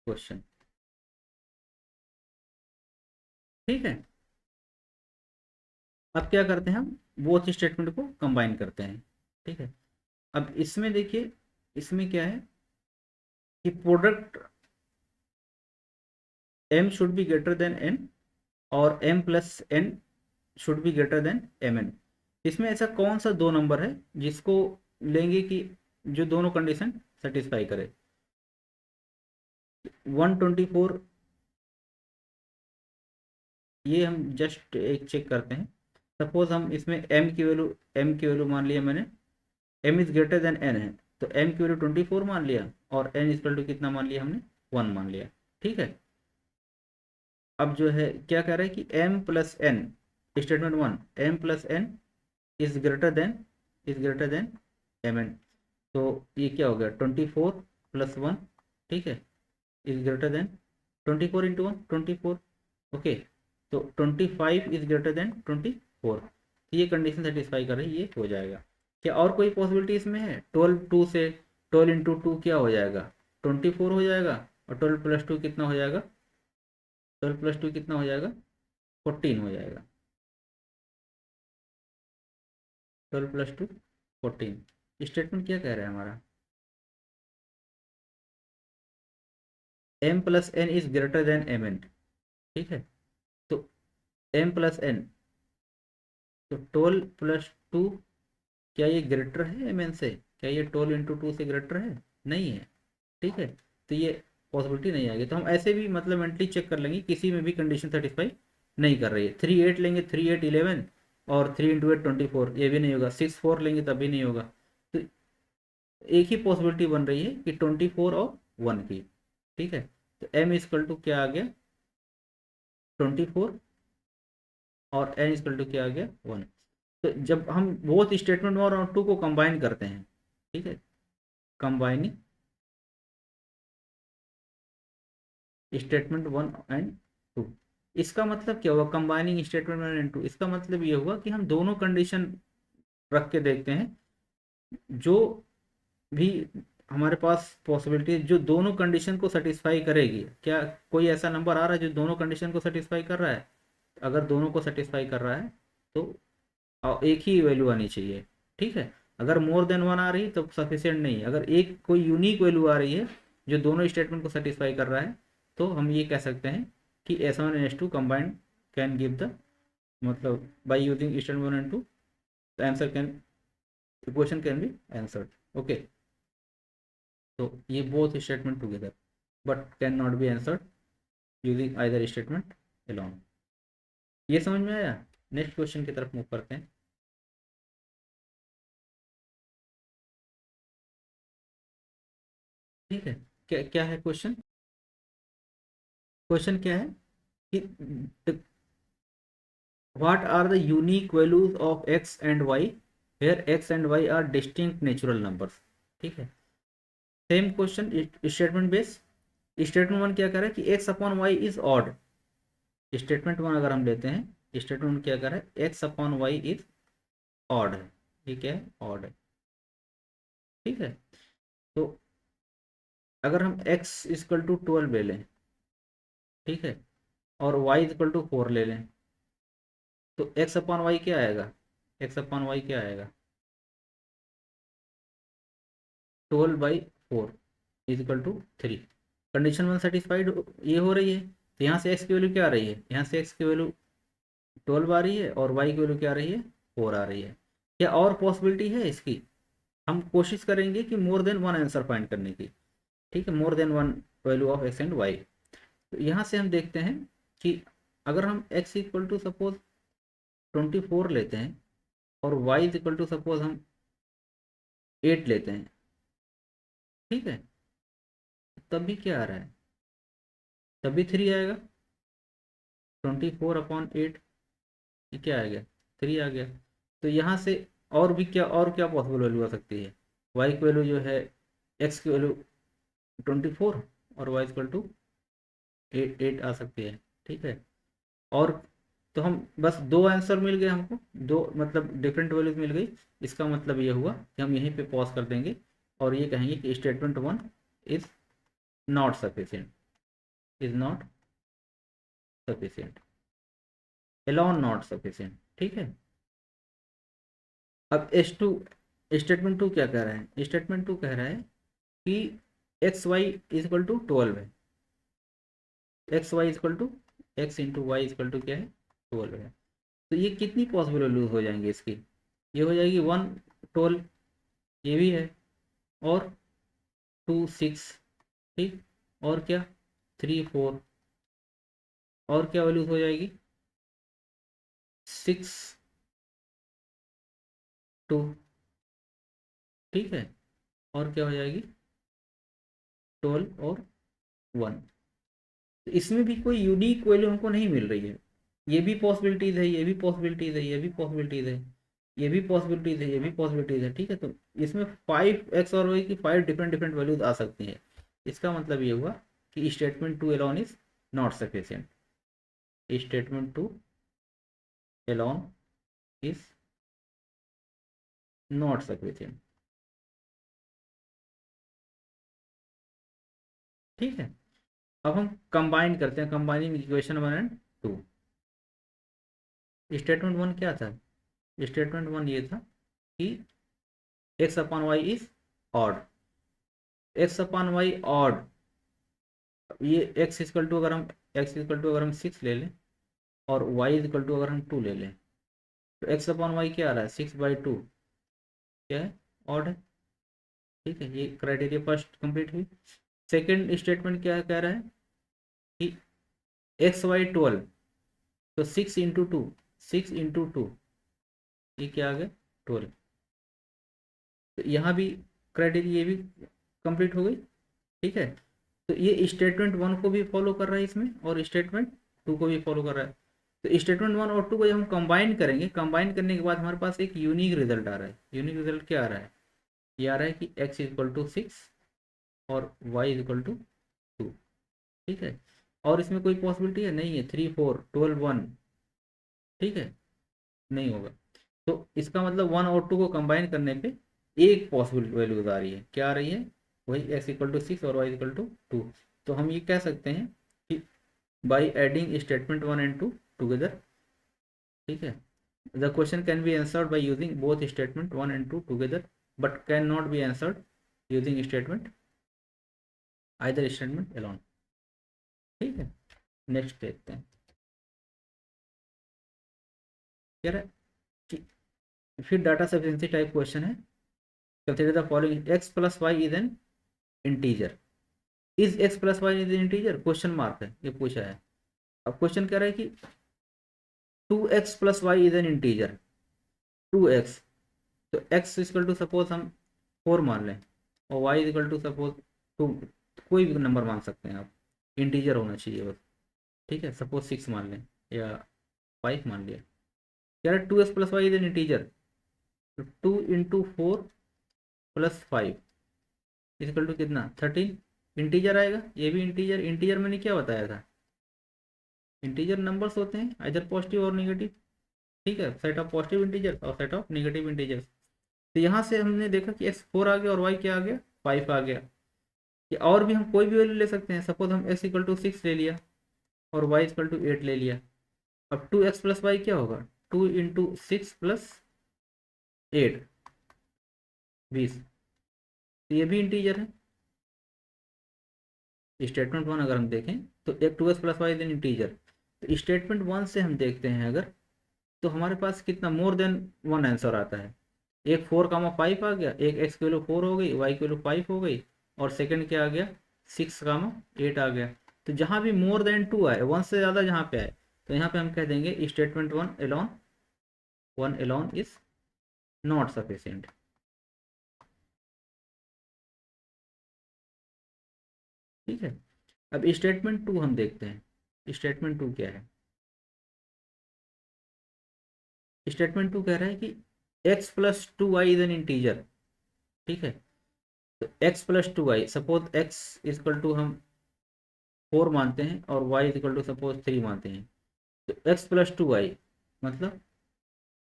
question. ठीक है, अब क्या करते हैं हम? बोथ स्टेटमेंट को कंबाइन करते हैं। ठीक है, अब इसमें देखिए, इसमें क्या है कि product m should be greater than n और m plus n should be greater than mn। इसमें ऐसा कौन सा दो नंबर है जिसको लेंगे कि जो दोनों कंडीशन सेटिस्फाई करे? 124, ये हम जस्ट एक चेक करते हैं। सपोज हम इसमें m की वैल्यू मान लिया मैंने, m is greater than n है, तो m की वैल्यू 24 मान लिया और n इक्वल टू कितना मान लिया हमने? 1 मान लिया। ठीक है, अब जो है क्या कह रहा है कि m plus n, statement one, m plus n is greater than, mn। तो ये क्या हो गया? 24 प्लस 1। ठीक है, is greater then 24 into 1, 24। Okay, तो 25 इज ग्रेटर देन 24। ये कंडीशन सेटिस्फाई कर रही है, ये हो जाएगा। क्या और कोई पॉसिबिलिटी इसमें है? 12 इंटू 2 क्या हो जाएगा? 24 हो जाएगा, और 12 प्लस 2 कितना हो जाएगा? 12 प्लस 2 कितना हो जाएगा? 14 हो जाएगा। 12 प्लस 2 14। स्टेटमेंट क्या कह रहा है हमारा? m plus N is greater than mn। ठीक है, तो m प्लस एन, तो 12 प्लस 2, क्या ये ग्रेटर है mn से? क्या ये 12 इंटू 2 से ग्रेटर है? नहीं है। ठीक है, तो ये पॉसिबिलिटी नहीं आएगी। तो हम ऐसे भी मतलब मेंटली चेक कर लेंगे, किसी में भी कंडीशन सेटिस्फाई नहीं कर रही है। 3 8 लेंगे, 3 8 11, और 3 इंटू 8 24, ये भी नहीं होगा। 6 4 लेंगे तब भी नहीं होगा। तो एक ही पॉसिबिलिटी बन रही है कि 24 और 1 की। ठीक है, तो m इक्वल टू क्या आ गया? 24, और n इक्वल टू क्या आ गया? 1। तो जब हम बोथ स्टेटमेंट 1 और 2 को कंबाइन करते हैं, ठीक है, कंबाइनिंग स्टेटमेंट 1 एंड 2, इसका मतलब क्या हुआ? कंबाइनिंग स्टेटमेंट 1 एंड 2, इसका मतलब ये हुआ कि हम दोनों कंडीशन रख के देखते हैं, जो भी हमारे पास पॉसिबिलिटी है जो दोनों कंडीशन को सेटिस्फाई करेगी। क्या कोई ऐसा नंबर आ रहा है जो दोनों कंडीशन को सेटिस्फाई कर रहा है? अगर दोनों को सेटिस्फाई कर रहा है तो एक ही वैल्यू आनी चाहिए। ठीक है, अगर मोर देन वन आ रही है तो सफिशियंट नहीं है। अगर एक कोई यूनिक वैल्यू आ रही है जो दोनों स्टेटमेंट को सेटिस्फाई कर रहा है, तो हम ये कह सकते हैं कि S1 and S2 combined can give the, मतलब by using statement 1 and 2 the answer can the question can be answered. Okay, so ये both statement together but cannot be answered using either statement alone. ये समझ में आया? Next question की तरफ move करते हैं. ठीक है, क्या क्या है क्वेश्चन? क्वेश्चन क्या है कि what are the unique values of x and y where x and y are distinct natural numbers. ठीक है, same question statement base. Statement one क्या कर रहा है कि X upon Y is odd. Statement one अगर हम लेते हैं, स्टेटमेंट क्या कर रहा है, X upon Y is odd है. ये क्या है, ऑड है. ठीक है, तो अगर हम x इक्वल टू 12 ले लें, ठीक है, और y इक्वल टू 4 ले लें, तो x अपॉन वाई क्या आएगा, x अपॉन वाई क्या आएगा, 12/4 is equal to 3. Condition one satisfied ये हो रही है, तो यहाँ से x की वैल्यू क्या आ रही है, यहाँ से x की वैल्यू 12 आ रही है और y की वैल्यू क्या आ रही है, 4 आ रही है. क्या और पॉसिबिलिटी है इसकी? हम कोशिश करेंगे कि more than one answer find करने की. ठीक है, more than one value of x and y. तो यहाँ से हम देखते हैं कि अगर हम x इक्वल टू सपोज 24 लेते हैं और y इक्वल टू सपोज हम 8 लेते हैं, ठीक है, तब भी क्या आ रहा है, तब भी 3 आएगा. 24/8 ये क्या आ गया, 3 आ गया. तो यहाँ से और क्या पॉसिबल वैल्यू आ सकती है, y की वैल्यू जो है, x की वैल्यू 24 और y इक्वल टू 8 आ सकती है. ठीक है, और तो हम बस दो आंसर मिल गए हमको, दो मतलब डिफरेंट वैल्यूज मिल गई. इसका मतलब ये हुआ कि हम यहीं पे पॉज कर देंगे और ये कहेंगे कि statement one is not sufficient, is not sufficient, alone not sufficient. ठीक है, अब S2 स्टेटमेंट टू क्या कह रहा है, स्टेटमेंट टू कह रहा है कि X Y is equal to 12 है, X Y equal to X into Y equal to क्या है, 12 है. तो ये कितनी पॉसिबल वैल्यू हो जाएंगी इसकी, ये हो जाएगी 1 12, ये भी है, और 2 6, ठीक, और क्या 3 4, और क्या वैल्यूज हो जाएगी 6 2, ठीक है, और क्या हो जाएगी 12 और 1. तो इसमें भी कोई यूनिक वैल्यू हमको नहीं मिल रही है. ये भी पॉसिबिलिटीज है, ये भी पॉसिबिलिटीज है, ये भी पॉसिबिलिटीज है, ये भी पॉसिबिलिटीज है, ये भी पॉसिबिलिटीज है. ठीक है, तो इसमें 5 x और y की 5 डिफरेंट डिफरेंट वैल्यूज आ सकती हैं. इसका मतलब ये हुआ कि statement two alone is not sufficient, statement two alone is not sufficient. ठीक है, अब हम कंबाइन करते हैं, कंबाइनिंग इक्वेशन 1 और 2. स्टेटमेंट वन क्या था, स्टेटमेंट वन ये था कि X upon Y is odd, X upon Y odd. ये एक्स इक्वल टू अगर हम अगर हम 6 ले लें और वाई इक्वल टू अगर हम 2 ले लें, तो एक्स अपॉन वाई क्या आ रहा है, 6/2 क्या है, ऑड है. ठीक है, ये क्राइटेरिया फर्स्ट कंप्लीट हुई. सेकेंड स्टेटमेंट क्या कह रहा है कि एक्स वाई 12, तो 6 × 2, 6 × 2 ये क्या आ गया 12. तो यहाँ भी क्राइटेरिया ये भी कंप्लीट हो गई. ठीक है, तो ये स्टेटमेंट वन को भी फॉलो कर रहा है इसमें और स्टेटमेंट टू को भी फॉलो कर रहा है. तो स्टेटमेंट वन और टू को जब हम कंबाइन करेंगे, कंबाइन करने के बाद हमारे पास एक यूनिक रिजल्ट आ रहा है. यूनिक रिजल्ट क्या आ रहा है, ये आ रहा है कि x इक्वल टू 6 और y इक्वल टू 2. ठीक है, और इसमें कोई पॉसिबिलिटी है नहीं है, 3 4 12 1, ठीक है, नहीं होगा. तो इसका मतलब वन और टू को कंबाइन करने पे एक पॉसिबल वैल्यूज आ रही है, क्या आ रही है, वही x इक्वल टू 6 और y इक्वल टू 2. तो हम ये कह सकते हैं कि by adding statement 1 and 2 together, ठीक है, the question can be answered by using both statement 1 and 2 together but can not be answered using statement either statement alone. ठीक है, नेक्स्ट देखते हैं. कह रहा है कि फिर डाटा सफिशिएंसी टाइप क्वेश्चन है. Consider the following, X plus Y is an integer, is X plus Y is an integer, question mark है, ये पूछा है। अब क्वेश्चन कह रहा है कि 2x plus Y is an integer, 2x, तो x इक्वल टू सपोज हम 4 मान लें, और y इक्वल टू सपोज 2, कोई भी नंबर मान सकते हैं आप, इंटीजर होना चाहिए बस, ठीक है, सपोज 6 मान लें या 5 मान लिया। कह रहा है 2x plus Y is an integer, तो 2 इंटू 4 प्लस 5 इक्वल टू कितना, 13, इंटीजर आएगा, ये भी इंटीजर। इंटीजर मैंने क्या बताया था, इंटीजर नंबर्स होते हैं इधर पॉजिटिव और निगेटिव, ठीक है, सेट ऑफ पॉजिटिव इंटीजर और सेट ऑफ निगेटिव इंटीजर। तो यहाँ से हमने देखा कि एक्स 4 आ गया और वाई क्या आ गया, 5 आ गया। या और भी हम कोई भी वैल्यू ले सकते हैं, सपोज हम एक्स इक्वल टू 6 ले लिया और वाई इक्वल टू 8 ले लिया। अब 2x प्लस वाई क्या होगा, 2 इंटू 6 प्लस 8, 20, तो ये भी इंटीजर है। स्टेटमेंट 1 अगर हम देखें तो एक 2x plus Y then integer, तो स्टेटमेंट 1 से हम देखते हैं अगर, तो हमारे पास कितना मोर देन 1 आंसर आता है। एक 4, 5 आ गया, एक x की वैल्यू 4 हो गई, y की वैल्यू 5 हो गई, और सेकंड क्या आ गया, 6, 8 आ गया। तो जहां भी मोर देन 2 आए, 1 से ज़्यादा जहां पे आए, तो यहाँ पे हम कह देंगे स्टेटमेंट 1 इज नॉट सफिशिएंट। ठीक है, अब स्टेटमेंट 2 हम देखते हैं, स्टेटमेंट 2 क्या है। स्टेटमेंट 2 कह रहा है कि x plus 2y is an integer, ठीक है, तो x plus 2y, suppose x equal to हम 4 मानते हैं और y इक्वल टू सपोज 3 मानते हैं, तो x प्लस 2y मतलब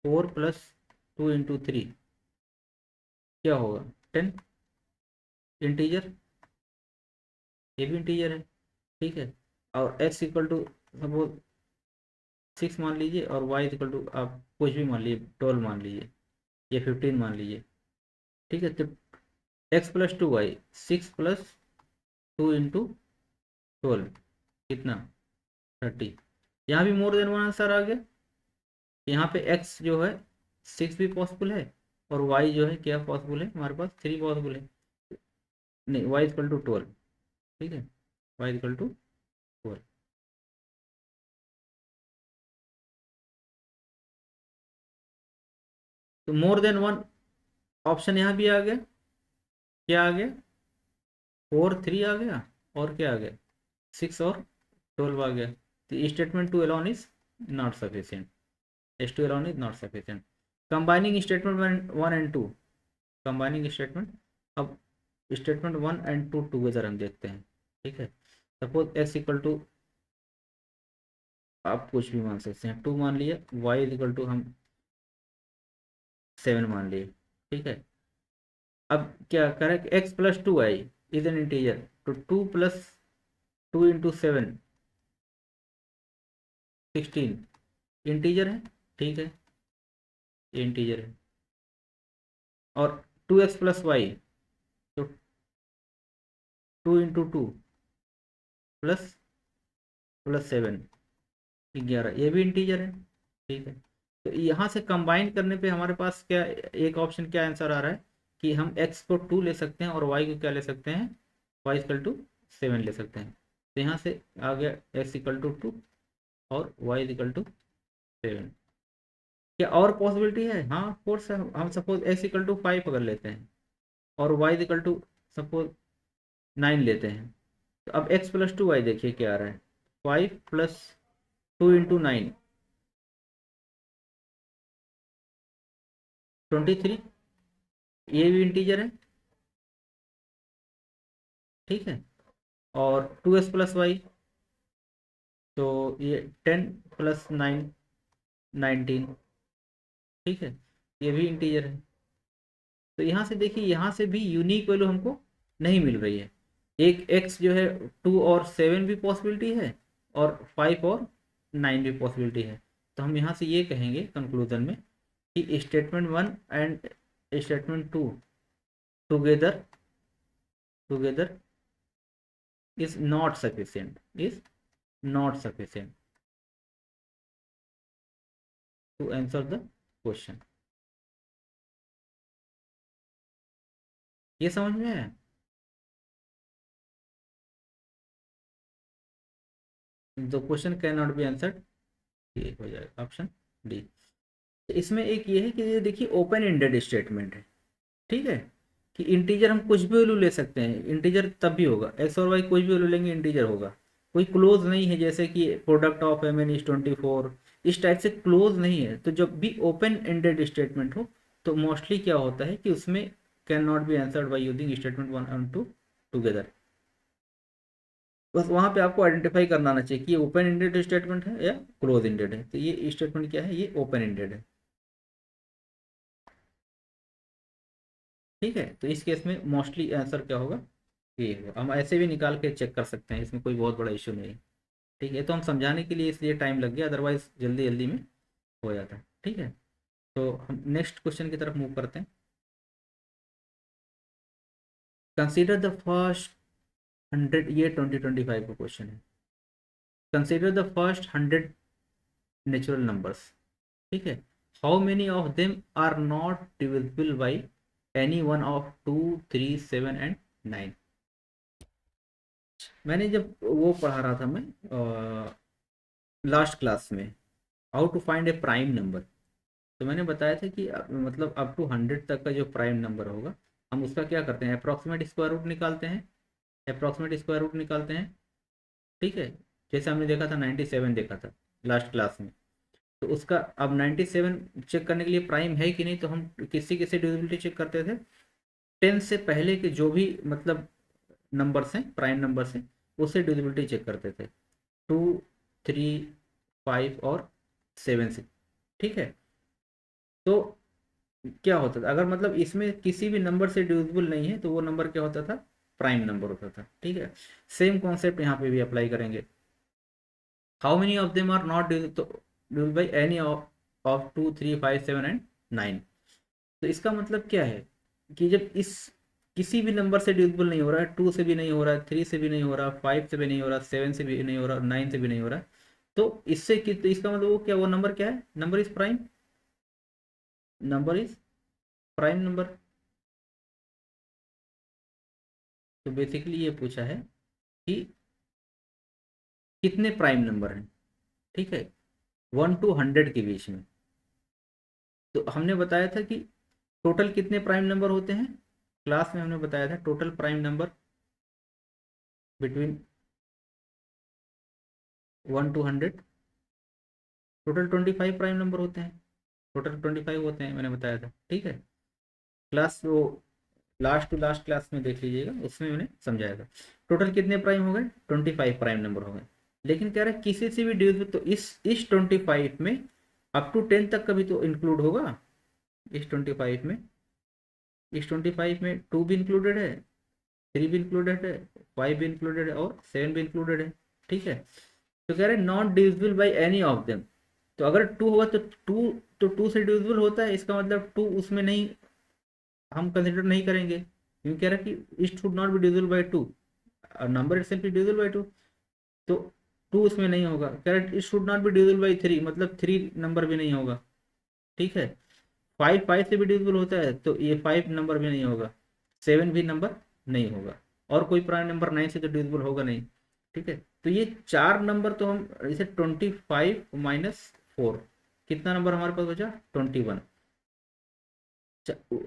4 प्लस 2 इंटू 3 क्या होगा, 10, इंटीजर, ये भी इंटीजर है, ठीक है। और x इक्वल टू सपोज 6 मान लीजिए और y इक्वल टू आप कुछ भी मान लीजिए, 12 मान लीजिए या 15 मान लीजिए, ठीक है। तो x plus 2y, 6 plus 2 into 12 कितना, 30। यहाँ भी मोर देन वन आंसर आ गया। यहाँ पे x जो है 6 भी पॉसिबल है, और y जो है क्या पॉसिबल है, हमारे पास 3 पॉसिबल है, नहीं, y इक्वल टू 12, ठीक है, y इक्वल टू 12। तो मोर देन वन ऑप्शन यहाँ भी आ गया, क्या आ गया, 4, 3 आ गया, और क्या आ गया, 6 और 12 आ गया। तो statement 2 alone is not sufficient, S2 alone is not sufficient. Combining statement 1 and 2, combining statement, अब स्टेटमेंट 1 एंड 2 टूगेदर हम देखते हैं, ठीक है। सपोज x इक्वल टू आप कुछ भी मान सकते हैं, 2 मान लिए, y इक्वल टू हम 7 मान लिए, ठीक है। अब क्या करें, x plus 2y is an integer, तो 2 प्लस 2 इंटू 7, 16, इंटीजर है, ठीक है, ये इंटीजर है। और 2x प्लस वाई, तो 2 इंटू 2 प्लस प्लस 7, 11, ये भी इंटीजर है, ठीक है। तो यहाँ से कंबाइन करने पे हमारे पास क्या, एक ऑप्शन क्या आंसर आ रहा है कि हम x को 2 ले सकते हैं और y को क्या ले सकते हैं, y इक्वल टू 7 ले सकते हैं। तो यहाँ से आ गया x इक्वल टू 2 और y इक्वल टू 7। क्या और पॉसिबिलिटी है, हाँ कोर्स, हम सपोज x इक्वल टू 5 अगर लेते हैं और y इक्वल टू सपोज 9 लेते हैं, तो अब x प्लस 2y देखिए क्या आ रहा है, 5 प्लस 2 इंटू 9, 23, ये भी इंटीजर है, ठीक है। और 2x प्लस वाई, तो ये 10 प्लस 9, 19, ठीक है, ये भी इंटीजर है। तो यहाँ से देखिए, यहाँ से भी यूनिक वैल्यू हमको नहीं मिल रही है। एक x जो है 2 और 7 भी पॉसिबिलिटी है, और 5 और 9 भी पॉसिबिलिटी है। तो हम यहाँ से ये कहेंगे कंक्लूजन में कि statement 1 and statement 2 together together is not sufficient, is not sufficient to answer the question. ये समझ में आया? तो question can not be answered, ये हो जाएगा ऑप्शन डी। इसमें एक ये है कि ये देखिए ओपन एंडेड स्टेटमेंट है, ठीक है, कि इंटीजर हम कुछ भी वैल्यू ले सकते हैं, इंटीजर तब भी होगा, एक्स और वाई कुछ भी वैल्यू लेंगे इंटीजर होगा। कोई क्लोज नहीं है, जैसे कि product of M N is 24, इस टाइप से क्लोज नहीं है। तो जब भी ओपन एंडेड स्टेटमेंट हो तो मोस्टली क्या होता है कि उसमें can not be answered by using statement one and to together. बस वहां पे आपको आइडेंटिफाई करना आना चाहिए कि ये ओपन एंडेड स्टेटमेंट है या क्लोज एंडेड है। तो ये स्टेटमेंट क्या है, ये ओपन एंडेड है, ठीक है। तो इस केस में मोस्टली आंसर क्या होगा, ये होगा। हम ऐसे भी निकाल के चेक कर सकते हैं, इसमें कोई बहुत बड़ा इशू नहीं है, ठीक है। तो हम समझाने के लिए इसलिए टाइम लग गया, अदरवाइज जल्दी जल्दी में हो जाता है, ठीक है। तो हम नेक्स्ट क्वेश्चन की तरफ मूव करते हैं। कंसीडर द फर्स्ट 100, ये 2025 का क्वेश्चन है। Consider the first 100 natural numbers, ठीक है। How many of them are not divisible by any one of 2, 3, 7 and 9। मैंने जब वो पढ़ा रहा था मैं लास्ट क्लास में, how to find a prime number, तो मैंने बताया था कि मतलब अप टू 100 तक का जो प्राइम नंबर होगा, हम उसका क्या करते हैं, अप्रॉक्सीमेट स्क्वायर रूट निकालते हैं, अप्रॉक्सीमेट स्क्वायर रूट निकालते हैं, ठीक है। जैसे हमने देखा था 97 देखा था लास्ट क्लास में। तो उसका अब 97 चेक करने के लिए प्राइम है कि नहीं, तो हम किसी किसी डिविजिबिलिटी चेक करते थे, 10 से पहले के जो भी मतलब नंबर्स हैं प्राइम नंबर्स हैं, उससे डिविजिबिलिटी चेक करते थे, 2, 3, 5 और 7 से, ठीक है। तो क्या होता था, अगर मतलब इसमें किसी भी नंबर से डिविजिबल नहीं है तो वो नंबर क्या होता था, प्राइम नंबर होता था, ठीक है। सेम कॉन्सेप्ट यहाँ पे भी अप्लाई करेंगे। How many of them are not divisible by any of 2, 3, 5, 7 and 9। तो इसका मतलब क्या है कि जब इस किसी भी नंबर से डिविजिबल नहीं हो रहा है, 2 से भी नहीं हो रहा है, 3 से भी नहीं हो रहा, 5 से भी नहीं हो रहा, 7 से भी नहीं हो रहा, 9 से भी नहीं हो रहा, तो इससे तो इसका मतलब वो क्या, वो नंबर क्या है, number is prime, number is prime number. तो बेसिकली ये पूछा है कि कितने प्राइम नंबर हैं, ठीक है, 1 to 100 के बीच में। तो हमने बताया था कि टोटल कितने प्राइम नंबर होते हैं, क्लास में हमने बताया था total prime number between 1 to 100, total 25 prime number होते हैं, टोटल 25 होते हैं, मैंने बताया था, ठीक है। क्लास वो लास्ट टू लास्ट क्लास में देख लीजिएगा, उसमें मैंने समझाया था टोटल कितने प्राइम हो गए, 25 प्राइम नंबर हो गए। लेकिन कह रहा है किसी से भी डिविजिबल, तो इस 25 में अप टू 10 तक का भी तो इंक्लूड होगा, इस 25 में, इस 25 में 2 भी इंक्लूडेड है, 3 भी इंक्लूडेड है, 5 भी इंक्लूडेड है और 7 भी इंक्लूडेड है, ठीक है। तो कह रहे हैं not divisible by any of them. तो अगर 2 होगा तो 2, तो 2 से डिविजिबल होता है, इसका मतलब 2 उसमें नहीं, हम कंसिडर नहीं करेंगे, क्योंकि कह रहा है कि it should not be divisible by 2, और number itself is divisible by 2। तो 2 उसमें नहीं होगा, कह रहा है it should not be divisible by 3, मतलब 3 नंबर भी नहीं होगा, ठीक है। 5 से भी डिविजिबल होता है तो ये 5 नंबर भी नहीं होगा, 7 भी नंबर नहीं होगा, और कोई प्राइम नंबर 9 से तो डिविजिबल होगा नहीं, ठीक है। तो ये 4 नंबर तो हम जैसे 25 - 4, कितना नंबर हमारे पास बचा, 21।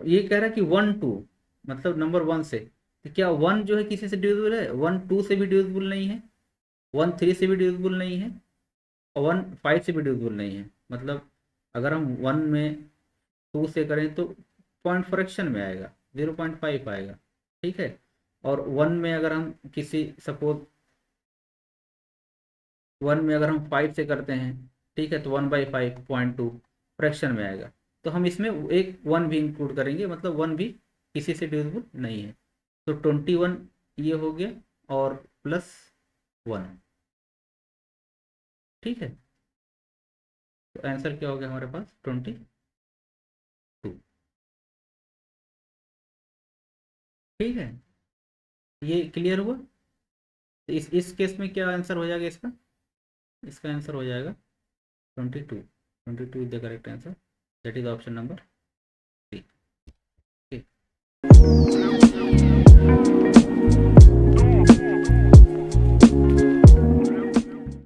ये कह रहा है कि 1 2, मतलब नंबर 1 से, तो क्या 1 जो है किसी से डिविजिबल है, 1 2 से भी डिविजिबल नहीं है, 1 3 से भी डिविजिबल नहीं है, और 1 5 से भी डिविजिबल नहीं है। मतलब अगर हम 1 में 2 से करें तो पॉइंट फ्रैक्शन में आएगा, 0.5 आएगा, ठीक है। और 1 में अगर हम किसी सपोज 1 में अगर हम 5 से करते हैं, ठीक है, तो 1/5 0.2 फ्रैक्शन में आएगा। तो हम इसमें एक 1 भी इंक्लूड करेंगे, मतलब 1 भी किसी से डिविजिबल नहीं है। तो 21 ये हो गया, और +1, ठीक है। तो आंसर क्या हो गया हमारे पास, 22, ठीक है। ये क्लियर हुआ। तो इस केस में क्या आंसर हो जाएगा इसका, इसका आंसर हो जाएगा 22, 22 is the correct answer, that is option number